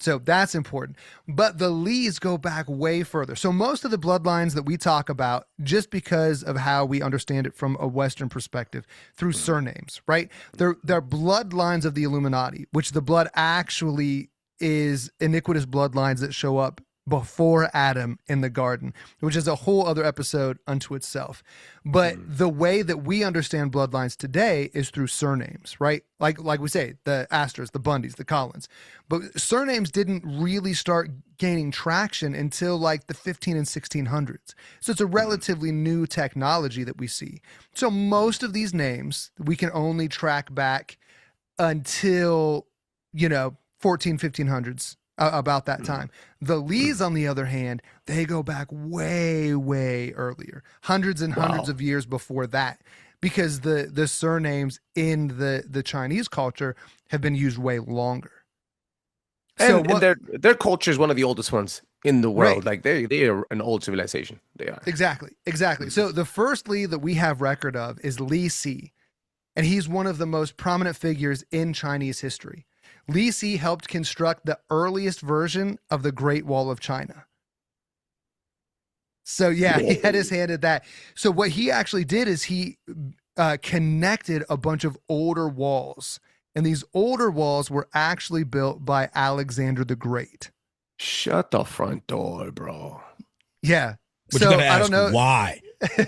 So that's important. But the Lees go back way further. So most of the bloodlines that we talk about, just because of how we understand it from a Western perspective, through surnames, right? They're bloodlines of the Illuminati, which the blood actually is iniquitous bloodlines that show up before Adam in the garden, which is a whole other episode unto itself. But the way that we understand bloodlines today is through surnames, right? Like we say, the Astors, the Bundys, the Collins. But surnames didn't really start gaining traction until like the 15 and 1600s. So it's a relatively new technology that we see. So most of these names we can only track back until, 1500s. About that time. The Lees, on the other hand, they go back way, way earlier, hundreds and hundreds of years before that, because the surnames in the Chinese culture have been used way longer. And their culture is one of the oldest ones in the world. Right. Like they are an old civilization. They are. Exactly. So the first Lee that we have record of is Li Si, and he's one of the most prominent figures in Chinese history. Li Si helped construct the earliest version of the Great Wall of China. So he had his hand at that. So what he actually did is he connected a bunch of older walls. And these older walls were actually built by Alexander the Great. Shut the front door, bro. Yeah. But so you gotta ask, I don't know why.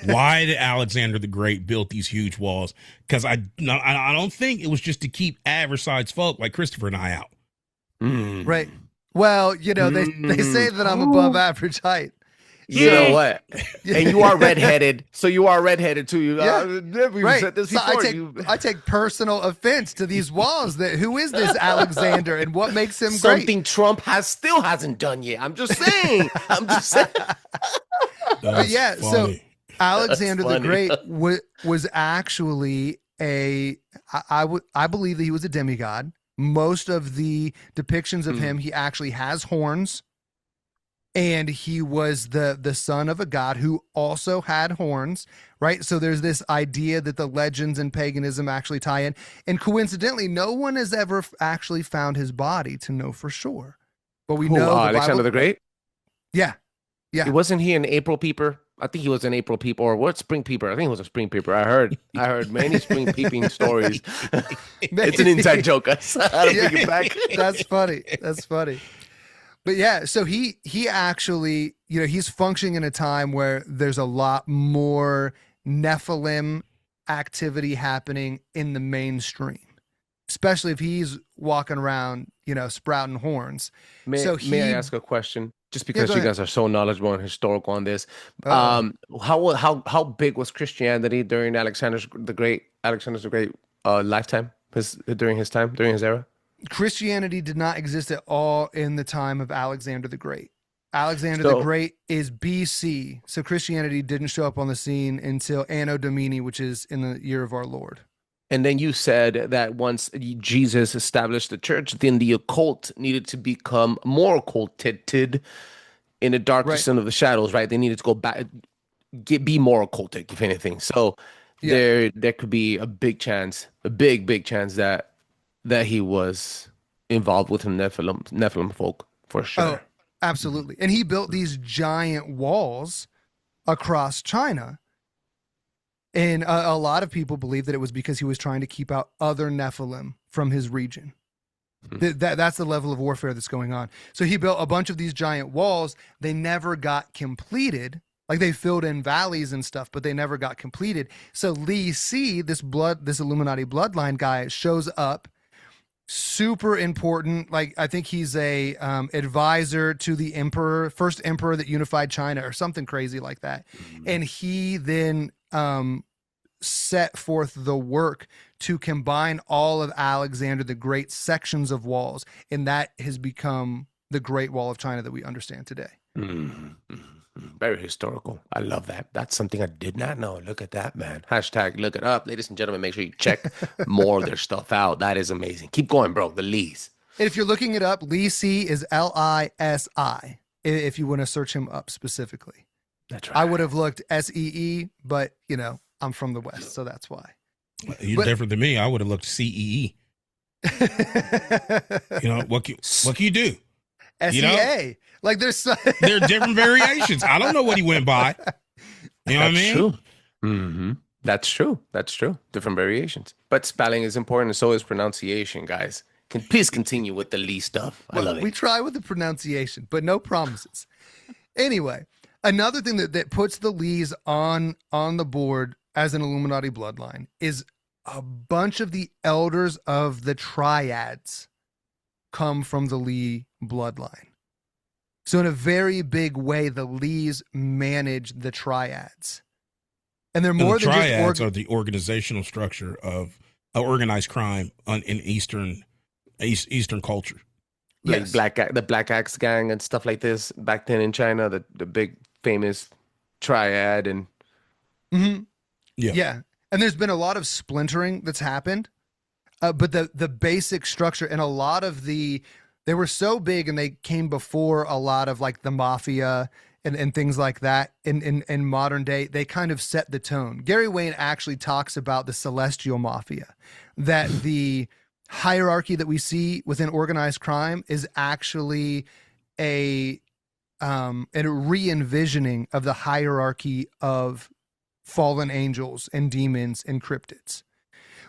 Why did Alexander the Great build these huge walls? Because I don't think it was just to keep average sized folk like Christopher and I out. Right. Well, they say that I'm above average height. You know what? And you are redheaded, so you are redheaded too. You right. Said this before. I take personal offense to these walls. Who is this Alexander, and what makes him something great? Trump still hasn't done yet. I'm just saying. But yeah, funny. So Alexander the Great was actually I believe that he was a demigod. Most of the depictions of him, he actually has horns. and he was the son of a god who also had horns, right? So there's this idea that the legends and paganism actually tie in, and coincidentally, no one has ever actually found his body to know for sure. But we know the Alexander Bible, the Great. yeah, Wasn't he an April peeper? I think he was an April peeper, or what spring peeper? I think he was a spring peeper. I heard many spring peeping stories. It's an inside joke. I had to bring it back. That's funny. That's funny. But yeah, so he actually, he's functioning in a time where there's a lot more Nephilim activity happening in the mainstream, especially if he's walking around, sprouting horns. May I ask a question? Just because you ahead. guys are so knowledgeable and historical on this, how big was Christianity during Alexander the Great lifetime? During his era? Christianity did not exist at all in the time of Alexander the Great. Alexander So- the Great is BC, so Christianity didn't show up on the scene until Anno Domini, which is in the year of our Lord. And then you said that once Jesus established the church, then the occult needed to become more occulted in the darkest of the shadows, right? They needed to go back, be more occultic, if anything. So there could be a big chance, a big chance that he was involved with the Nephilim folk for sure. Oh, absolutely. And he built these giant walls across China. And a lot of people believe that it was because he was trying to keep out other Nephilim from his region. That's the level of warfare that's going on. So he built a bunch of these giant walls. They never got completed. Like they filled in valleys and stuff, but they never got completed. So Li Si, this Illuminati bloodline guy, shows up. Super important. Like I think he's a advisor to the emperor, first emperor that unified China or something crazy like that. And he then set forth the work to combine all of Alexander the Great's sections of walls, and that has become the Great Wall of China that we understand today. Very historical. I love that. That's something I did not know. Look at that, man. Hashtag look it up. Ladies and gentlemen, make sure you check more of their stuff out. That is amazing. Keep going, bro. The Lees. And if you're looking it up, Li Si is Lisi, if you want to search him up specifically. That's right. I would have looked SEE, but I'm from the West, so that's why. You're different than me. I would have looked CEE. What can you do? SEA. Like there's There are different variations. I don't know what he went by. You know what I mean? True. Mm-hmm. That's true. That's true. Different variations. But spelling is important, and so is pronunciation, guys. Please continue with the Lee stuff. I love it. We try with the pronunciation, but no promises. Anyway, another thing that puts the Lees on the board as an Illuminati bloodline is a bunch of the elders of the triads come from the Lee bloodline. So in a very big way, the Lees manage the triads. And they're more the than triads just are the organizational structure of organized crime in Eastern culture. Like the Black Axe gang and stuff like this back then in China, the big famous triad and Yeah. And there's been a lot of splintering that's happened. But the basic structure and a lot of they were so big and they came before a lot of like the mafia and things like that in modern day. They kind of set the tone. Gary Wayne actually talks about the celestial mafia, that the hierarchy that we see within organized crime is actually a re-envisioning of the hierarchy of fallen angels and demons and cryptids,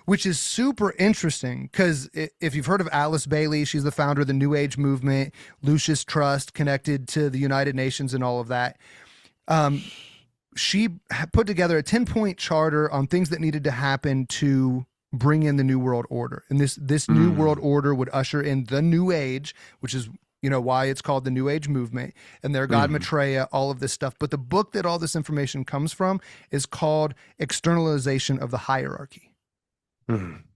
which is super interesting because if you've heard of Alice Bailey, she's the founder of the New Age movement, Lucis Trust, connected to the United Nations and all of that. She put together a 10-point charter on things that needed to happen to bring in the New World Order. And this New World Order would usher in the New Age, which is why it's called the New Age movement, and their god Maitreya, all of this stuff. But the book that all this information comes from is called Externalization of the Hierarchy.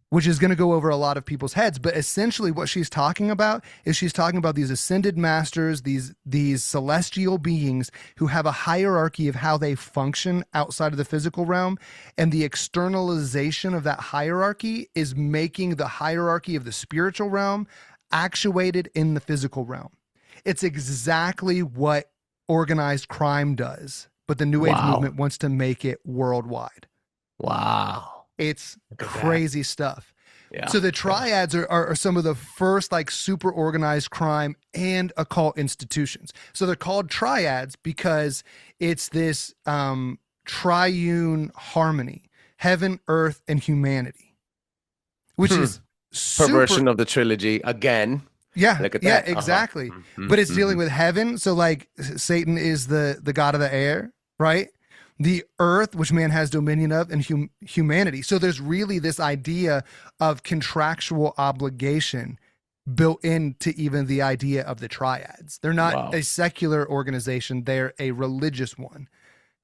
Which is going to go over a lot of people's heads. But essentially what she's talking about is she's talking about these ascended masters, these celestial beings who have a hierarchy of how they function outside of the physical realm. And the externalization of that hierarchy is making the hierarchy of the spiritual realm actuated in the physical realm. It's exactly what organized crime does, but the New Age Wow. movement wants to make it worldwide. Wow. It's Look at that. crazy stuff. Yeah. So the triads are some of the first like super organized crime and occult institutions. So they're called triads because it's this triune harmony, heaven, earth, and humanity, which is super, Perversion of the trilogy again. yeah, Look at yeah, that. exactly. Mhm, But it's mhm. dealing with heaven. So like Satan is the god of the air, right? The earth, which man has dominion of, and humanity. So there's really this idea of contractual obligation built into even the idea of the triads. They're not Wow. a secular organization, they're a religious one.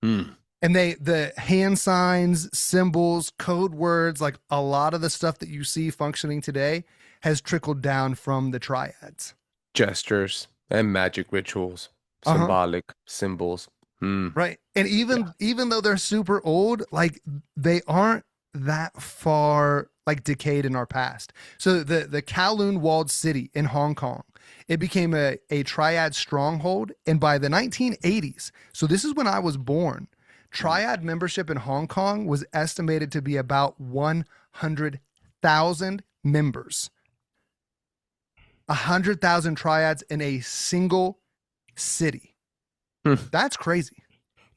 Mm. And the hand signs, symbols, code words, like a lot of the stuff that you see functioning today has trickled down from the triads. Gestures and magic rituals, symbolic symbols. Right. And even though they're super old, like they aren't that far like decayed in our past. So the Kowloon walled city in Hong Kong, it became a triad stronghold. And by the 1980s, so this is when I was born, triad membership in Hong Kong was estimated to be about 100,000 members. 100,000 triads in a single city. That's crazy.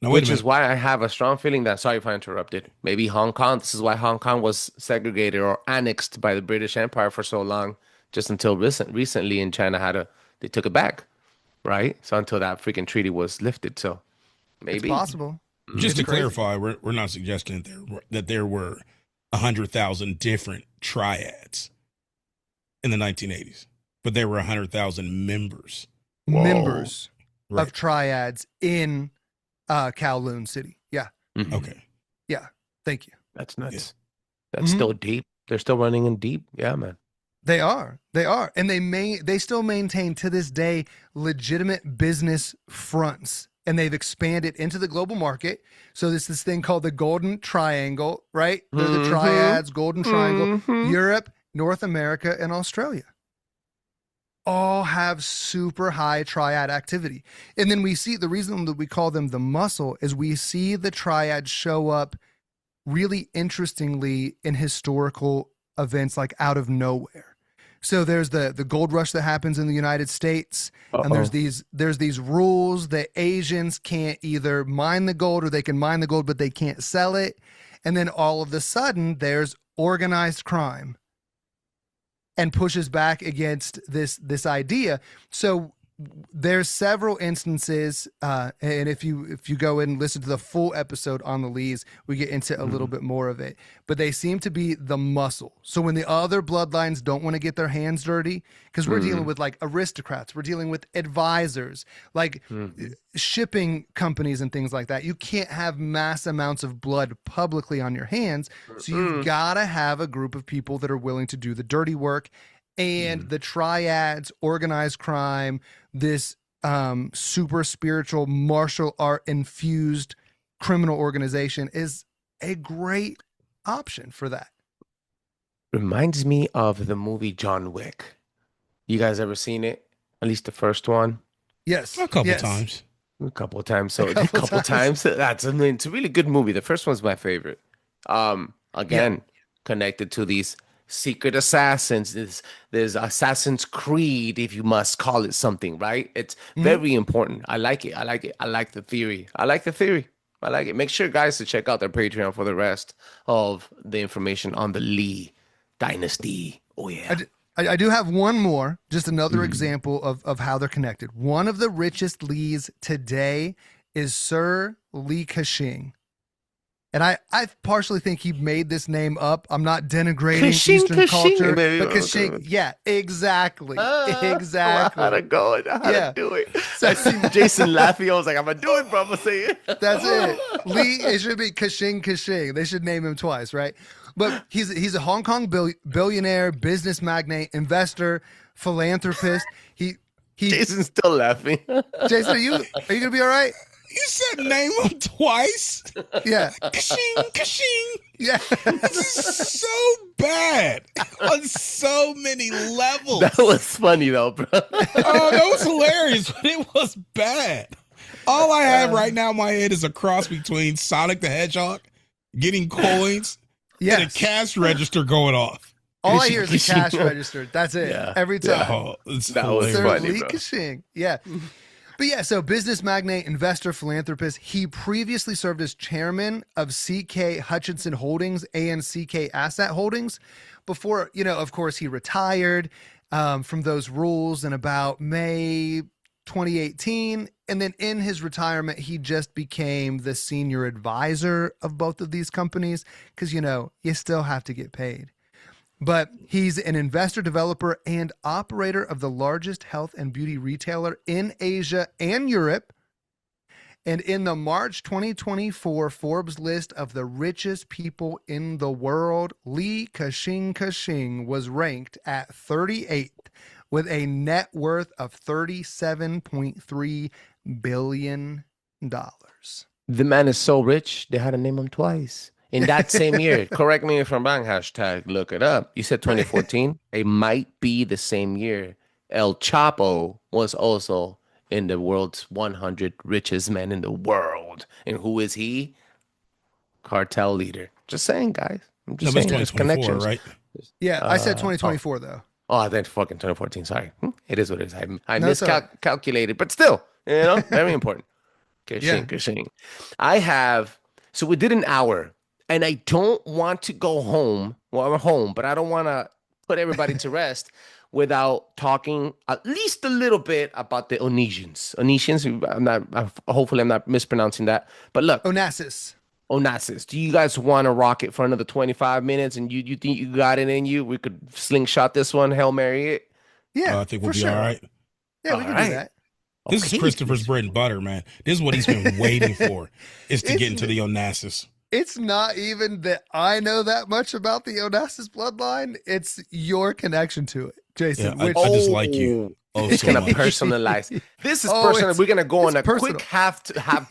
Now, wait Which a is minute. why I have a strong feeling that, sorry if I interrupted, maybe Hong Kong, this is why Hong Kong was segregated or annexed by the British Empire for so long, just until recently in China they took it back, right? So until that freaking treaty was lifted. So maybe. It's possible. Just It's to crazy. clarify, we're not suggesting that there were 100,000 different triads in the 1980s, but there were 100,000 members. Whoa. Members Right. of triads in Kowloon City. Yeah. Mhm. Okay. Yeah. Thank you. That's nuts. That's Mhm. still deep. They're still running in deep. Yeah, man. They are. And they still maintain to this day legitimate business fronts. And they've expanded into the global market. So there's this thing called the Golden Triangle, right? They're the Mhm. triads, Golden Triangle, Mhm. Europe, North America, and Australia. All have super high triad activity. And then we see the reason that we call them the muscle is we see the triads show up really interestingly in historical events like out of nowhere. So there's the gold rush that happens in the United States, and there's these rules that Asians can't either mine the gold or they can mine the gold but they can't sell it. And then all of a sudden there's organized crime and pushes back against this idea. So there's several instances, and if you go in and listen to the full episode on the Lees, we get into a little bit more of it. But they seem to be the muscle. So when the other bloodlines don't want to get their hands dirty, because we're dealing with like aristocrats, we're dealing with advisors, like shipping companies and things like that. You can't have mass amounts of blood publicly on your hands. So you've got to have a group of people that are willing to do the dirty work. And the triads, organized crime, this super spiritual martial art infused criminal organization is a great option for that. Reminds me of the movie John Wick. You guys ever seen it? At least the first one? Yes. A couple yes. times. A couple of times. So A a couple couple times. It's a really good movie. The first one's my favorite. Again, connected to these secret assassins. There's Assassin's Creed, if you must call it something, right? It's very important. I like it. I like the theory. I like it. Make sure, guys, to check out their Patreon for the rest of the information on the Lee dynasty. Oh, yeah. I do have one more, just another example of how they're connected. One of the richest Lees today is Sir Li Ka-shing. And I partially think he made this name up. I'm not denigrating Ka-shing, Eastern Ka-shing, culture, baby. but Ka-shing, yeah, exactly. I Exactly. had to go. I had Yeah. to do it. So- I seen Jason laughing. I was like, I'm going to do it, bro. I'm going to say it. That's it. Lee, it should be Ka-shing Ka-shing. They should name him twice, right? But he's a Hong Kong billionaire, business magnate, investor, philanthropist. He Jason's still laughing. Jason, are you gonna be all right? You said name him twice. Yeah. Kashing, kashing. Yeah. This is so bad on so many levels. That was funny, though, bro. Oh, that was hilarious, but it was bad. All I have right now in my head is a cross between Sonic the Hedgehog getting coins and a cash register going off. All I hear is a cash register. That's it. Every time. Oh, it's That was hilarious. funny, bro. Kashing. Yeah. But yeah, so business magnate, investor, philanthropist. He previously served as chairman of CK Hutchinson Holdings and CK Asset Holdings before, of course, he retired from those roles in about May 2018. And then in his retirement, he just became the senior advisor of both of these companies because, you still have to get paid. But he's an investor, developer, and operator of the largest health and beauty retailer in Asia and Europe. And in the March 2024 Forbes list of the richest people in the world, Li Ka-shing was ranked at 38th with a net worth of $37.3 billion. The man is so rich, they had to name him twice. In that same year, correct me if I'm wrong, hashtag look it up. You said 2014. It might be the same year. El Chapo was also in the world's 100 richest men in the world. And who is he? Cartel leader. Just saying, guys. I'm just saying. There's 2024, connections. right? Yeah, I said 2024 though. Oh, I think fucking 2014. Sorry. It is what it is. I No, it's all right. miscalculated, but still, very important. Kashing. So we did an hour. And I don't want to go home. Well, I'm home, but I don't want to put everybody to rest without talking at least a little bit about the Onesians. Hopefully I'm not mispronouncing that. But look. Onassis. Do you guys want to rock it for another 25 minutes? And you think you got it in you? We could slingshot this one, Hail Mary it? Yeah, I think we'll be sure. all right. Yeah, we can do that. This is Christopher's bread and butter, man. This is what he's been waiting for, is to get into the Onassis. It's not even that I know that much about the Onassis bloodline. It's your connection to it, Jason. Yeah, I just like you. It's So gonna much. personalize. This is personal. We're gonna go on a quick half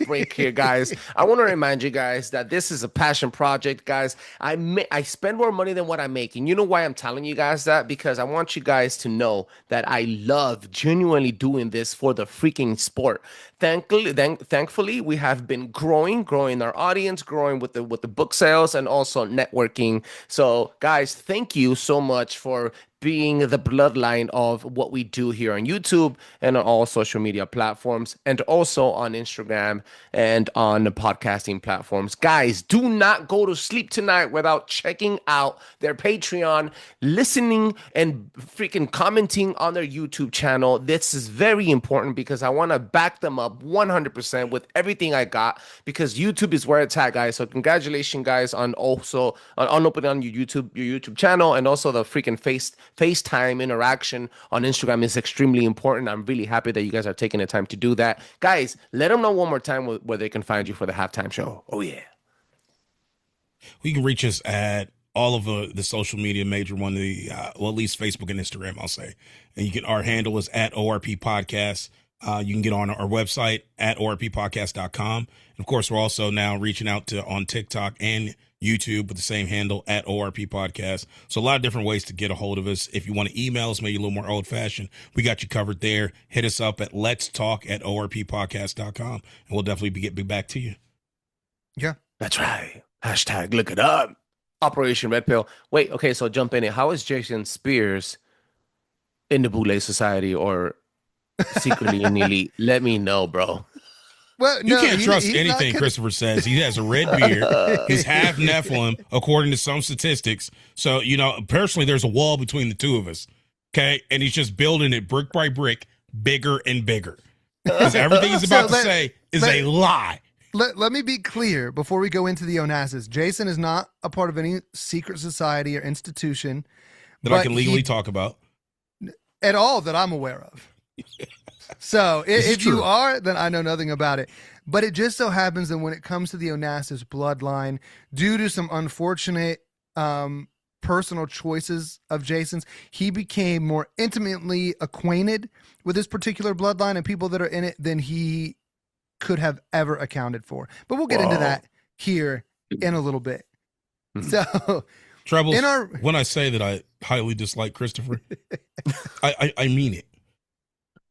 break here, guys. I want to remind you guys that this is a passion project, guys. I spend more money than what I make, and you know why I'm telling you guys that? Because I want you guys to know that I love genuinely doing this for the freaking sport. Thankfully, we have been growing our audience, growing with the book sales, and also networking. So, guys, thank you so much for being the bloodline of what we do here on YouTube and on all social media platforms, and also on Instagram and on the podcasting platforms. Guys, do not go to sleep tonight without checking out their Patreon, listening and freaking commenting on their YouTube channel. This is very important because I want to back them up 100% with everything I got, because YouTube is where it's at, guys. So congratulations, guys, on opening on your YouTube channel, and also the freaking FaceTime interaction on Instagram is extremely important. I'm really happy that you guys are taking the time to do that. Guys, let them know one more time where they can find you for the halftime show. Oh, yeah. You can reach us at all of the social media major one, at least Facebook and Instagram, I'll say. And our handle is at ORP Podcast. You can get on our website at orppodcast.com. And of course, we're also now reaching out on TikTok and YouTube with the same handle at ORP Podcast. So a lot of different ways to get a hold of us. If you want to email us, maybe a little more old fashioned, we got you covered there. Hit us up at letstalk@orppodcast.com, and we'll definitely get back to you. Yeah. That's right. Hashtag look it up. Operation Redpill. Wait, okay, so jump in it. How is Jason Spears in the Boule Society or secretly in the elite? Let me know, bro. Well, You no, can't trust he's anything not Christopher says. He has a red beard. He's half Nephilim, according to some statistics. So, personally, there's a wall between the two of us. Okay. And he's just building it brick by brick, bigger and bigger. Because everything he's about to say is a lie. Let me be clear before we go into the Onassis. Jason is not a part of any secret society or institution That I can legally talk about. at all that I'm aware of. So if you are, then I know nothing about it. But it just so happens that when it comes to the Onassis bloodline, due to some unfortunate personal choices of Jason's, he became more intimately acquainted with this particular bloodline and people that are in it than he could have ever accounted for. But we'll get into that here in a little bit. So, Trebles, when I say that I highly dislike Christopher, I mean it.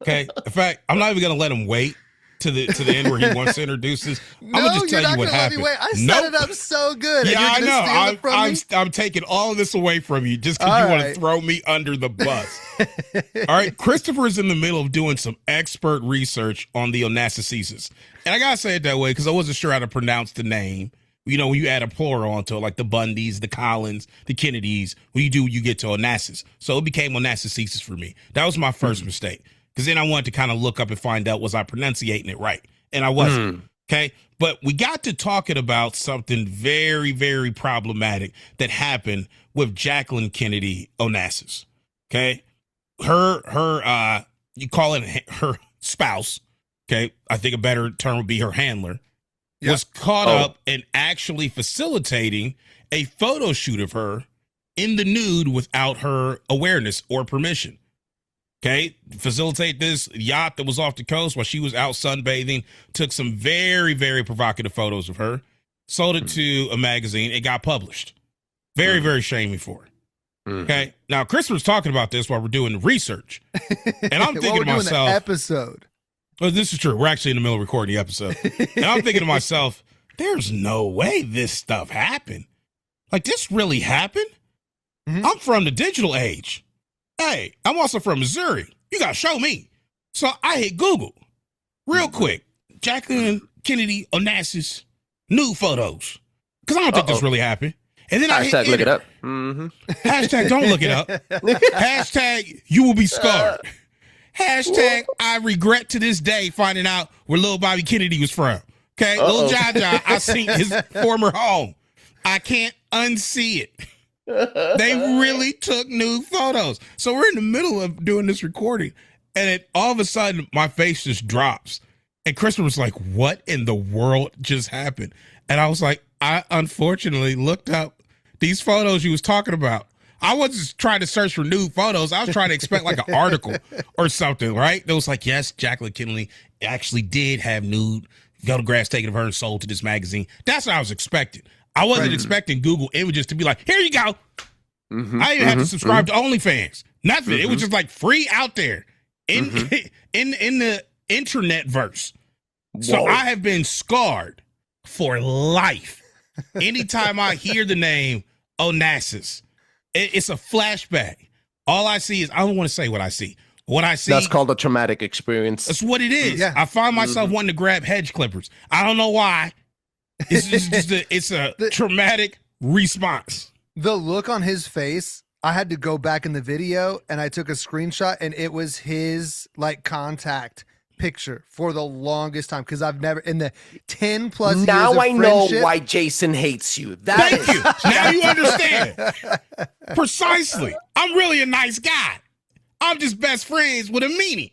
Okay. In fact, I'm not even going to let him wait to the end where he wants to introduce this? I'm No, gonna just you're tell you not what gonna let me happened. wait. I set Nope. it up so good. Yeah, I and you're gonna steal know. it from me? I'm taking all of this away from you just because All you want right. to throw me under the bus. All right, Christopher is in the middle of doing some expert research on the Onassis. And I gotta say it that way because I wasn't sure how to pronounce the name. You know, when you add a plural onto it, like the Bundys, the Collins, the Kennedys, when you get to Onassis. So it became Onassis for me. That was my first mistake. Because then I wanted to kind of look up and find out, was I pronunciating it right? And I wasn't. Okay. But we got to talking about something very, very problematic that happened with Jacqueline Kennedy Onassis. Okay. Her, you call it her spouse. Okay. I think a better term would be her handler. Yep. Was caught up in actually facilitating a photo shoot of her in the nude without her awareness or permission. Okay, facilitate this yacht that was off the coast while she was out sunbathing, took some very, very provocative photos of her, sold it to a magazine, it got published. Very, very shaming for her. Okay, now Christopher's talking about this while we're doing the research. And I'm thinking to myself, episode. Oh, this is true. We're actually in the middle of recording the episode. And I'm thinking to myself, there's no way this stuff happened. Like, this really happened? I'm from the digital age. Hey, I'm also from Missouri. You got to show me. So I hit Google real quick. Jacqueline Kennedy Onassis nude photos. Because I don't think this really happened. And then I hit look it up. Hashtag don't look it up. Hashtag you will be scarred. Hashtag I regret to this day finding out where Lil Bobby Kennedy was from. Okay, Lil Jaja, I seen his former home. I can't unsee it. They really took nude photos. So we're in the middle of doing this recording, and all of a sudden my face just drops. And Christopher was like, what in the world just happened? And I was like, I unfortunately looked up these photos you was talking about. I wasn't trying to search for nude photos. I was trying to expect like an article or something, right? That was like, yes, Jacqueline Kennedy actually did have nude photographs taken of her and sold to this magazine. That's what I was expecting. I wasn't expecting Google Images to be like, here you go. I didn't have to subscribe to OnlyFans. Nothing. It was just like free out there in the internet verse. So I have been scarred for life. Anytime I hear the name Onassis, it's a flashback. All I see is, I don't want to say what I see. What I see. That's called a traumatic experience. That's what it is. Yeah. I find myself wanting to grab hedge clippers. I don't know why. It's a traumatic response. The look on his face, I had to go back in the video and I took a screenshot, and it was his like contact picture for the longest time, because I've never, in the 10 plus years Now of I know friendship- why Jason hates you. Thank you. Now you understand. Precisely. I'm really a nice guy. I'm just best friends with a meanie.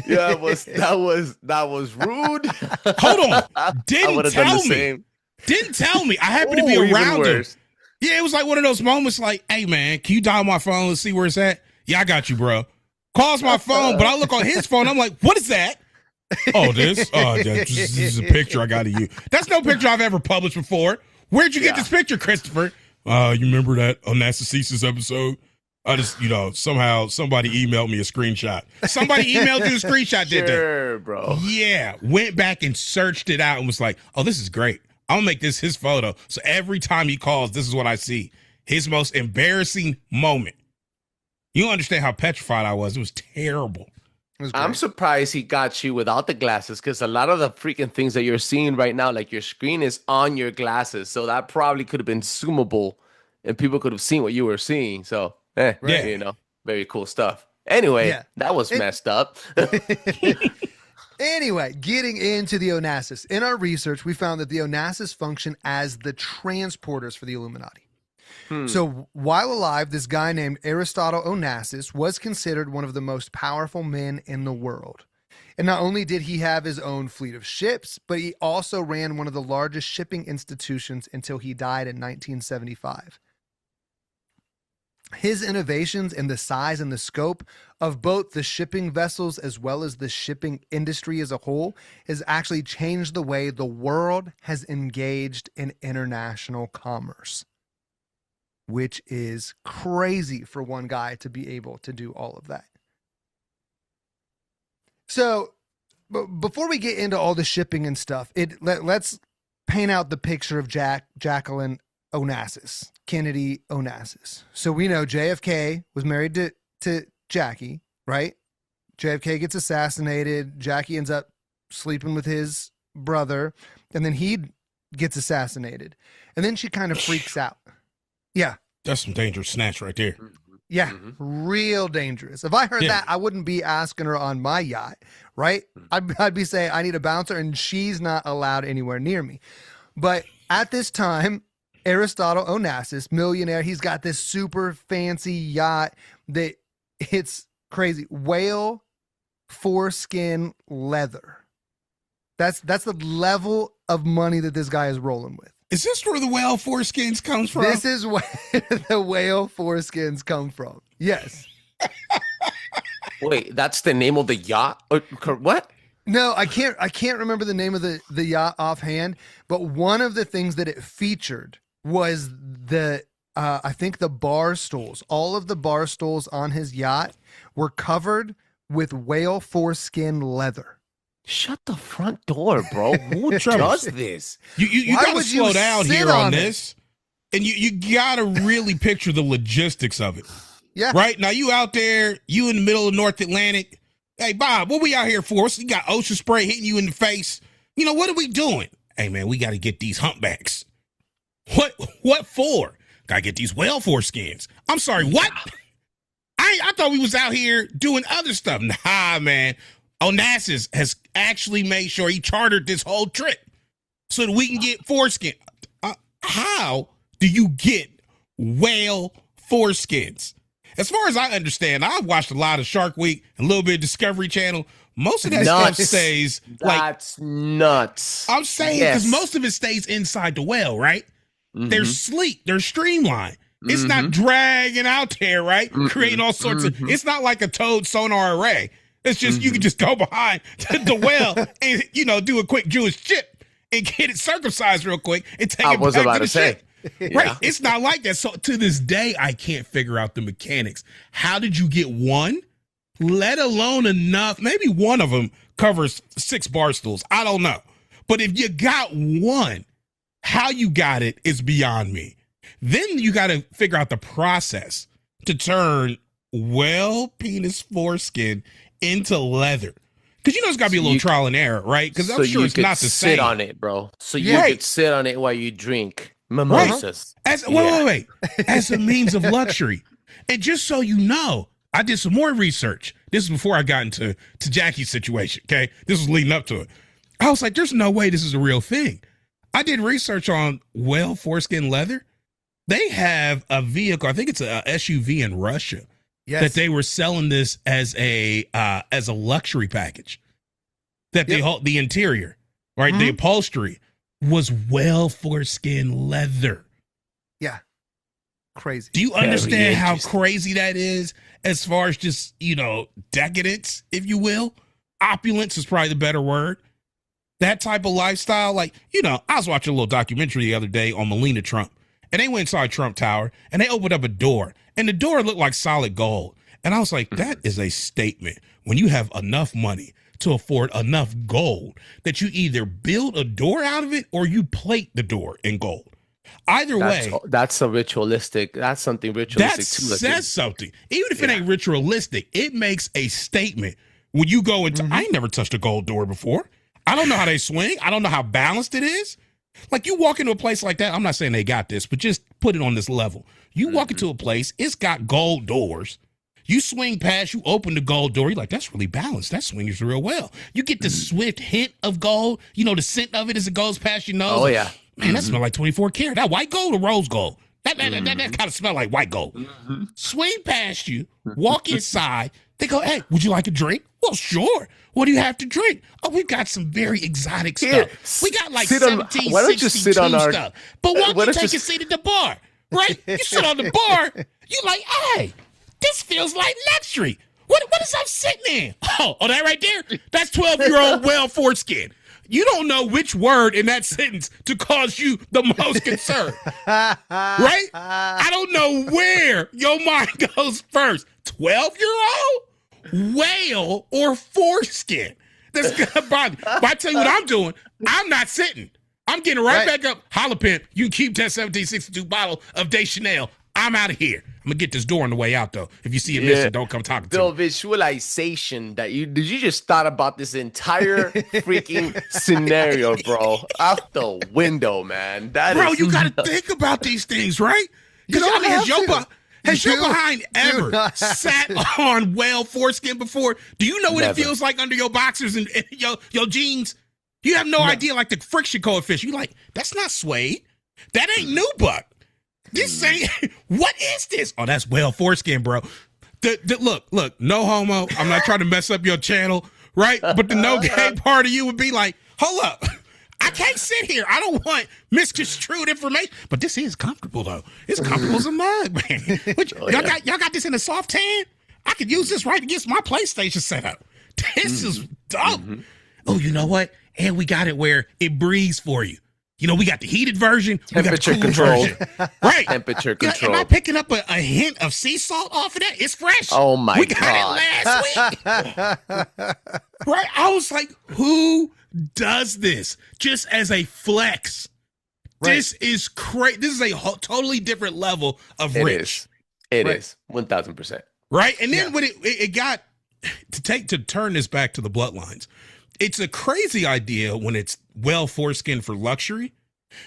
Yeah, that was rude. Hold on. I Didn't would've done tell the me. same. Didn't tell me. I happened to be Ooh, even around him. worse. Yeah, it was like one of those moments like, hey, man, can you dial my phone and see where it's at? Yeah, I got you, bro. Calls my phone, but I look on his phone. I'm like, what is that? Oh, this? Oh, this is a picture I got of you. That's no picture I've ever published before. Where'd you get this picture, Christopher? You remember that Onassis episode? I just, somehow somebody emailed me a screenshot. Somebody emailed you a screenshot, did they? Sure, bro. Yeah, went back and searched it out and was like, oh, this is great. I'll make this his photo. So every time he calls, this is what I see. His most embarrassing moment. You don't understand how petrified I was. It was terrible. I'm surprised he got you without the glasses, because a lot of the freaking things that you're seeing right now, like your screen is on your glasses. So that probably could have been zoomable and people could have seen what you were seeing. So, very cool stuff. Anyway, that was messed up. Anyway, getting into the Onassis. In our research, we found that the Onassis function as the transporters for the Illuminati. So while alive, this guy named Aristotle Onassis was considered one of the most powerful men in the world. And not only did he have his own fleet of ships, but he also ran one of the largest shipping institutions until he died in 1975. His innovations in the size and the scope of both the shipping vessels as well as the shipping industry as a whole has actually changed the way the world has engaged in international commerce, which is crazy for one guy to be able to do all of that. So before we get into all the shipping and stuff, let's paint out the picture of Jacqueline Onassis, Kennedy Onassis. So we know JFK was married to Jackie, right? JFK gets assassinated. Jackie ends up sleeping with his brother, and then he gets assassinated. And then she kind of freaks out. Yeah. That's some dangerous snatch right there. Yeah, real dangerous. If I heard that, I wouldn't be asking her on my yacht, right? I'd be saying, I need a bouncer, and she's not allowed anywhere near me. But at this time, Aristotle Onassis, millionaire, he's got this super fancy yacht that it's crazy. Whale foreskin leather. That's the level of money that this guy is rolling with. Is this where the whale foreskins comes from? This is where the whale foreskins come from. Yes. Wait, that's the name of the yacht? What? No, I can't remember the name of the yacht offhand, but one of the things that it featured was I think the bar stools. All of the bar stools on his yacht were covered with whale foreskin leather. Shut the front door, bro. Who does this? You Why gotta would slow you down sit here on on it? this. And you gotta really picture the logistics of it. Yeah. Right? Now you out there, you in the middle of North Atlantic. Hey, Bob, what we out here for? So you got ocean spray hitting you in the face. You know, what are we doing? Hey, man, we got to get these humpbacks. What for? Got to get these whale foreskins. I'm sorry, what? I thought we was out here doing other stuff. Nah, man. Onassis has actually made sure he chartered this whole trip so that we can get foreskin. How do you get whale foreskins? As far as I understand, I've watched a lot of Shark Week and a little bit of Discovery Channel. Most of that stuff stays That's nuts. I'm saying because most of it stays inside the whale, right? They're sleek, they're streamlined. It's not dragging out there, right? Creating all sorts of. It's not like a towed sonar array. It's just you can just go behind the whale and do a quick Jewish chip and get it circumcised real quick and take it back to the ship. Right. It's not like that. So to this day, I can't figure out the mechanics. How did you get one, let alone enough? Maybe one of them covers 6 bar stools. I don't know. But if you got one, how you got it is beyond me. Then you got to figure out the process to turn whale penis foreskin into leather. Because it's got to be a little trial and error, right? Because I'm sure it's not the same. Sit on it, bro. So you could sit on it while you drink mimosas. Right. Wait. As a means of luxury. And just so you know, I did some more research. This is before I got into Jackie's situation, okay? This was leading up to it. I was like, there's no way this is a real thing. I did research on whale foreskin leather. They have a vehicle, I think it's a SUV in Russia, that they were selling this as a luxury package. That the interior, right, the upholstery was whale foreskin leather. Yeah. Crazy. Do you understand how crazy that is as far as just, decadence, if you will? Opulence is probably the better word. That type of lifestyle, I was watching a little documentary the other day on Melania Trump, and they went inside Trump Tower, and they opened up a door, and the door looked like solid gold. And I was like, that is a statement. When you have enough money to afford enough gold that you either build a door out of it or you plate the door in gold. Either way, that's something ritualistic. That says something. Even if it ain't ritualistic, it makes a statement. When you go into, I ain't never touched a gold door before. I don't know how they swing. I don't know how balanced it is. Like you walk into a place like that. I'm not saying they got this, but just put it on this level. You walk into a place, it's got gold doors. You swing past, you open the gold door. You're like, that's really balanced. That swings real well. You get the swift hint of gold. The scent of it as it goes past your nose. Oh, yeah. Man, that smell like 24 karat. That white gold or rose gold? That kind of smell like white gold. Swing past you, walk inside. They go, hey, would you like a drink? Well, sure. What do you have to drink? Oh, we've got some very exotic stuff. We got like 1762 stuff. But why don't you take a seat at the bar? Right? You sit on the bar. You're like, hey, this feels like luxury. What is I'm sitting in? Oh, that right there? That's 12-year-old whale foreskin. You don't know which word in that sentence to cause you the most concern. Right? I don't know where your mind goes first. 12-year-old? Whale or foreskin? that's gonna bother me. But I tell you what I'm doing. I'm not sitting. I'm getting right back up. Holla, pimp. You keep that 1762 bottle of Deschanel. I'm out of here. I'm gonna get this door on the way out though. If you see it missing, don't come talking to The me. visualization that you just thought about this entire freaking scenario, bro, out the window, man. Bro, you gotta think about these things, right? Because I mean, has your behind ever sat on whale foreskin before? Do you know what it feels like under your boxers and your jeans? You have no idea, like the friction coefficient. You like, that's not suede. That ain't nubuck. This ain't, what is this? Oh, that's whale foreskin, bro. Look, no homo. I'm not trying to mess up your channel, right? But the no gay part of you would be like, hold up. I can't sit here. I don't want misconstrued information. But this is comfortable, though. It's comfortable as a mug, man. Y'all got this in a soft tan? I could use this right against my PlayStation setup. This is dope. Oh, you know what? And we got it where it breathes for you. You know, we got the heated version, temperature control, right? Temperature control. Am I picking up a hint of sea salt off of that? It's fresh. Oh my God! We got it last week, right? I was like, who does this just as a flex? Right. This is crazy. This is a totally different level of rich. It is 1000%. Right, and then when it got to turn this back to the bloodlines. It's a crazy idea when it's well foreskin for luxury.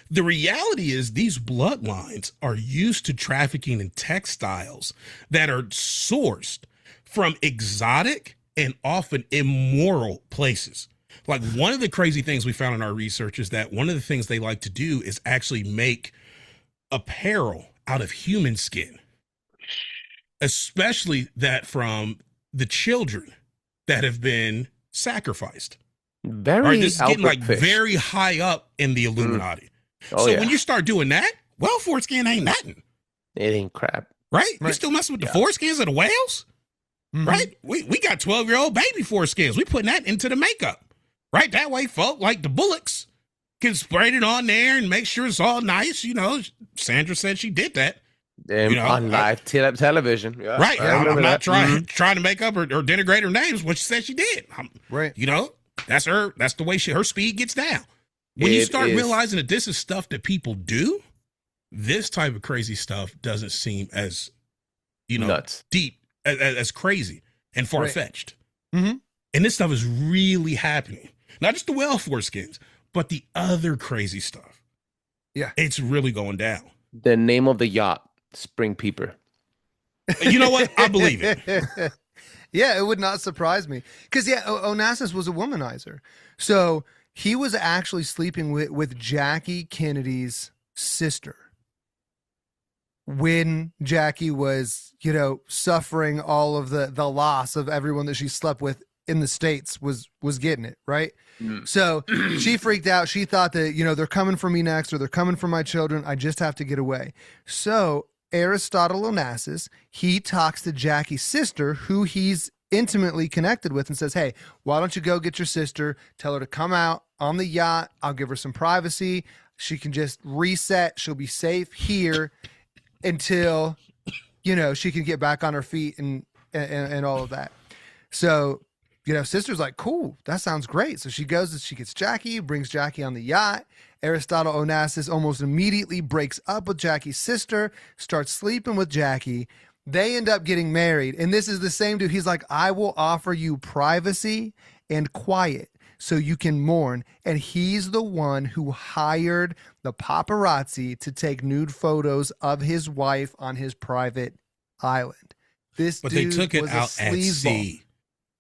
The reality is these bloodlines are used to trafficking in textiles that are sourced from exotic and often immoral places. Like one of the crazy things we found in our research is that one of the things they like to do is actually make apparel out of human skin, especially that from the children that have been sacrificed. This is getting like very high up in the Illuminati. When you start doing that, well, foreskin ain't nothing. It ain't crap. Right? You still messing with the foreskins of the whales? Right? We got 12-year-old baby foreskins. We putting that into the makeup. Right? That way folk like the Bullocks can spray it on there and make sure it's all nice. You know, Sandra said she did that. On live television. Yeah. Right. I'm not trying to make up or denigrate her names when she said she did. Right. You know, that's her. That's the way her speed gets down. When you start realizing that this is stuff that people do, this type of crazy stuff doesn't seem as, nuts, deep, as crazy and far-fetched. Right. And this stuff is really happening. Not just the whale foreskins, but the other crazy stuff. Yeah. It's really going down. The name of the yacht, Spring Peeper. You know what? I believe it. Yeah, it would not surprise me. Because, Onassis was a womanizer. So he was actually sleeping with Jackie Kennedy's sister when Jackie was, suffering all of the loss of everyone that she slept with in the States was getting it, right? So she freaked out. She thought that, they're coming for me next or they're coming for my children. I just have to get away. So Aristotle Onassis, he talks to Jackie's sister, who he's intimately connected with, and says, hey, why don't you go get your sister, tell her to come out on the yacht. I'll give her some privacy. She can just reset. She'll be safe here until, she can get back on her feet and all of that. So, sister's like, cool, that sounds great. So she goes and she gets Jackie, brings Jackie on the yacht. Aristotle Onassis almost immediately breaks up with Jackie's sister, starts sleeping with Jackie. They end up getting married. And this is the same dude. He's like, I will offer you privacy and quiet so you can mourn. And he's the one who hired the paparazzi to take nude photos of his wife on his private island. But they took it out at sea.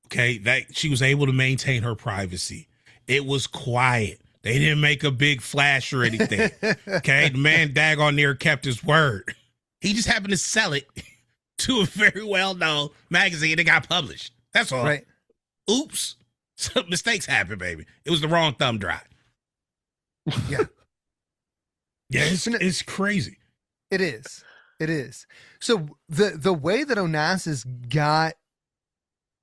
Okay, that she was able to maintain her privacy. It was quiet. They didn't make a big flash or anything. Okay, the man daggone near kept his word. He just happened to sell it to a very well-known magazine that got published. That's all. Right. Oops. Some mistakes happen, baby. It was the wrong thumb drive. Yeah. Yeah, it's crazy. It is. It is. So the way that Onassis got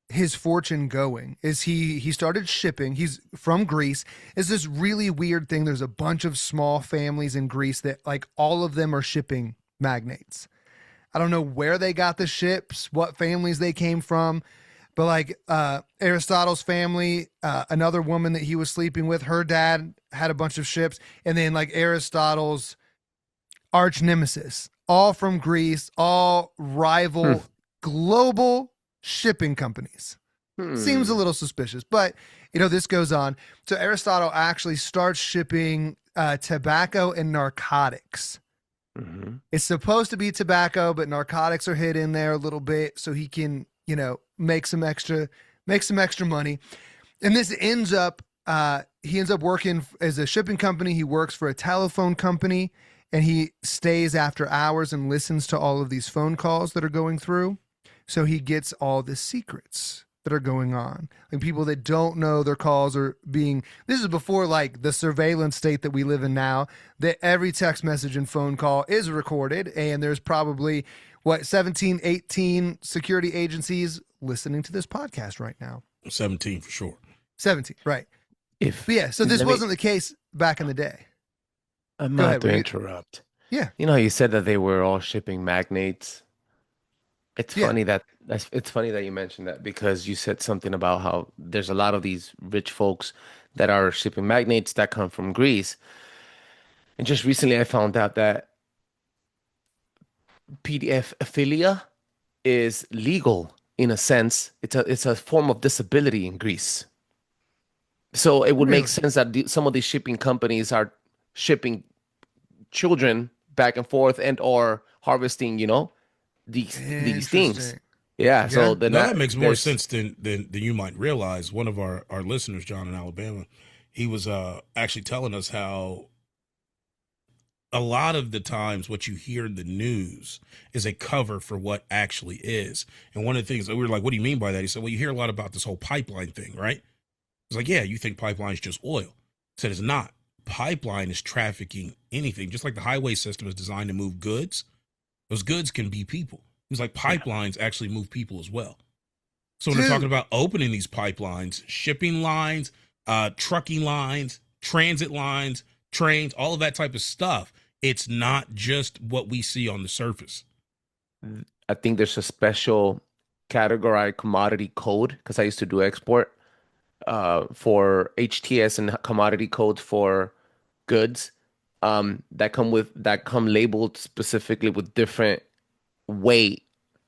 his fortune going is he started shipping. He's from Greece. It's this really weird thing. There's a bunch of small families in Greece that like all of them are shipping magnates. I don't know where they got the ships, what families they came from, But like Aristotle's family, another woman that he was sleeping with, her dad had a bunch of ships, and then like Aristotle's arch nemesis, all from Greece, all rival global shipping companies. Seems a little suspicious, but this goes on. So Aristotle actually starts shipping tobacco and narcotics. It's supposed to be tobacco, but narcotics are hid in there a little bit so he can, make some extra money. And this ends up, he ends up working as a shipping company. He works for a telephone company, and he stays after hours and listens to all of these phone calls that are going through. So he gets all the secrets that are going on, and people that don't know their calls are being, this is before like the surveillance state that we live in now, that every text message and phone call is recorded, and there's probably 17, 18 security agencies listening to this podcast right now. 17 for sure. 17, right. So this wasn't the case back in the day. I'm not to interrupt. Yeah. You said that they were all shipping magnates. It's funny that you mentioned that, because you said something about how there's a lot of these rich folks that are shipping magnates that come from Greece. And just recently I found out that pedophilia is legal in a sense. It's a form of disability in Greece. So it would make sense that some of these shipping companies are shipping children back and forth and or harvesting, these things. Yeah. So then that makes more sense than you might realize. One of our listeners, John in Alabama, he was actually telling us how a lot of the times what you hear in the news is a cover for what actually is. And one of the things that we were like, what do you mean by that? He said, well, you hear a lot about this whole pipeline thing, right? It's like, yeah, you think pipeline is just oil. He said it's not. Pipeline is trafficking anything, just like the highway system is designed to move goods. Those goods can be people. It's like pipelines actually move people as well. So when we're talking about opening these pipelines, shipping lines, trucking lines, transit lines, trains, all of that type of stuff, it's not just what we see on the surface. I think there's a special categorized commodity code, because I used to do export for HTS and commodity codes for goods. That come labeled specifically with different weight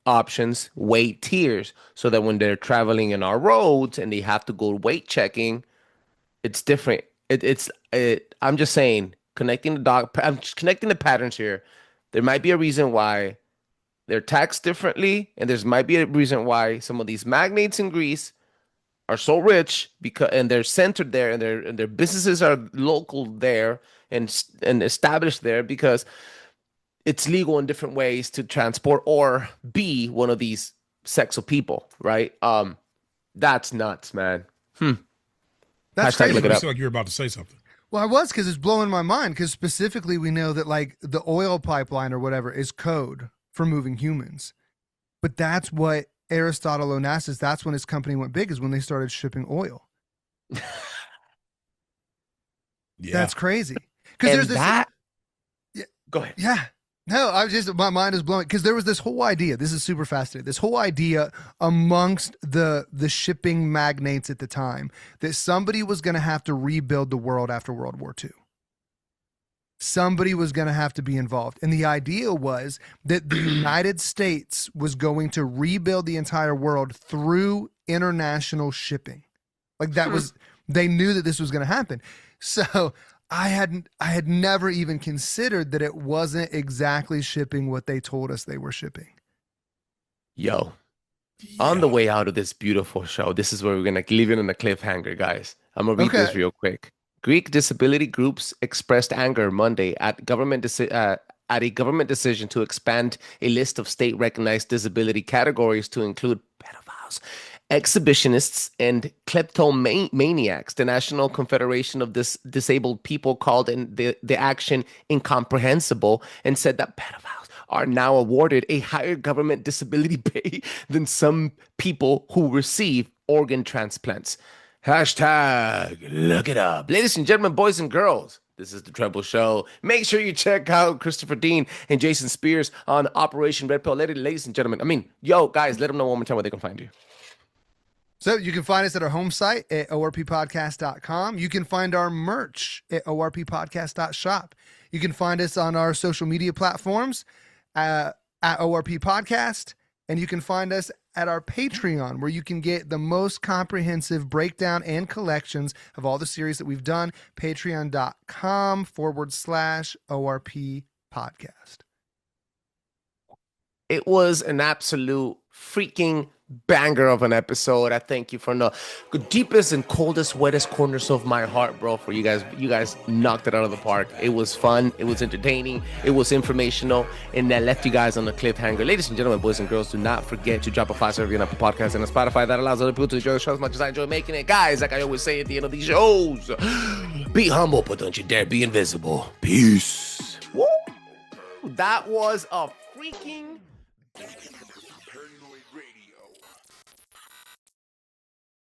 options, weight tiers, so that when they're traveling in our roads and they have to go weight checking, it's different. I'm just saying, I'm just connecting the patterns here. There might be a reason why they're taxed differently, and there might be a reason why some of these magnates in Greece are so rich and they're centered there, and their businesses are local there and established there because it's legal in different ways to transport or be one of these sects of people, right? That's nuts, man. That's Hashtag crazy. look it I up. feel like you're about to say something. Well, I was, because it's blowing my mind, because specifically we know that like the oil pipeline or whatever is code for moving humans. But that's what Aristotle Onassis, that's when his company went big, is when they started shipping oil. That's crazy. Because there's this. Go ahead. Yeah. No, my mind is blowing, because there was this whole idea. This is super fascinating. This whole idea amongst the shipping magnates at the time that somebody was going to have to rebuild the world after World War II. Somebody was going to have to be involved. And the idea was that the United States was going to rebuild the entire world through international shipping. Like that was, they knew that this was going to happen. So I had never even considered that it wasn't exactly shipping what they told us they were shipping. Yo, on the way out of this beautiful show, this is where we're going to leave it on a cliffhanger, guys. I'm going to read this real quick. Greek disability groups expressed anger Monday at a government decision to expand a list of state-recognized disability categories to include pedophiles, exhibitionists, and kleptomaniacs. The National Confederation of Disabled People called the action incomprehensible and said that pedophiles are now awarded a higher government disability pay than some people who receive organ transplants. Hashtag look it up. Ladies and gentlemen, boys and girls, this is the Treble Show. Make sure you check out Christopher Dean and Jason Spears on Operation Redpill. Ladies and gentlemen, guys, let them know one more time where they can find you. So you can find us at our home site at orppodcast.com. You can find our merch at orppodcast.shop. You can find us on our social media platforms at ORP Podcast. And you can find us at our Patreon, where you can get the most comprehensive breakdown and collections of all the series that we've done. Patreon.com/ORP Podcast. It was an absolute freaking banger of an episode. I thank you from the deepest and coldest, wettest corners of my heart, bro. For you guys knocked it out of the park. It was fun. It was entertaining. It was informational, and that left you guys on a cliffhanger. Ladies and gentlemen, boys and girls, do not forget to drop a 5-star review on Apple Podcast and on Spotify. That allows other people to enjoy the show as much as I enjoy making it. Guys, like I always say at the end of these shows, be humble, but don't you dare be invisible. Peace. Woo! That was a freaking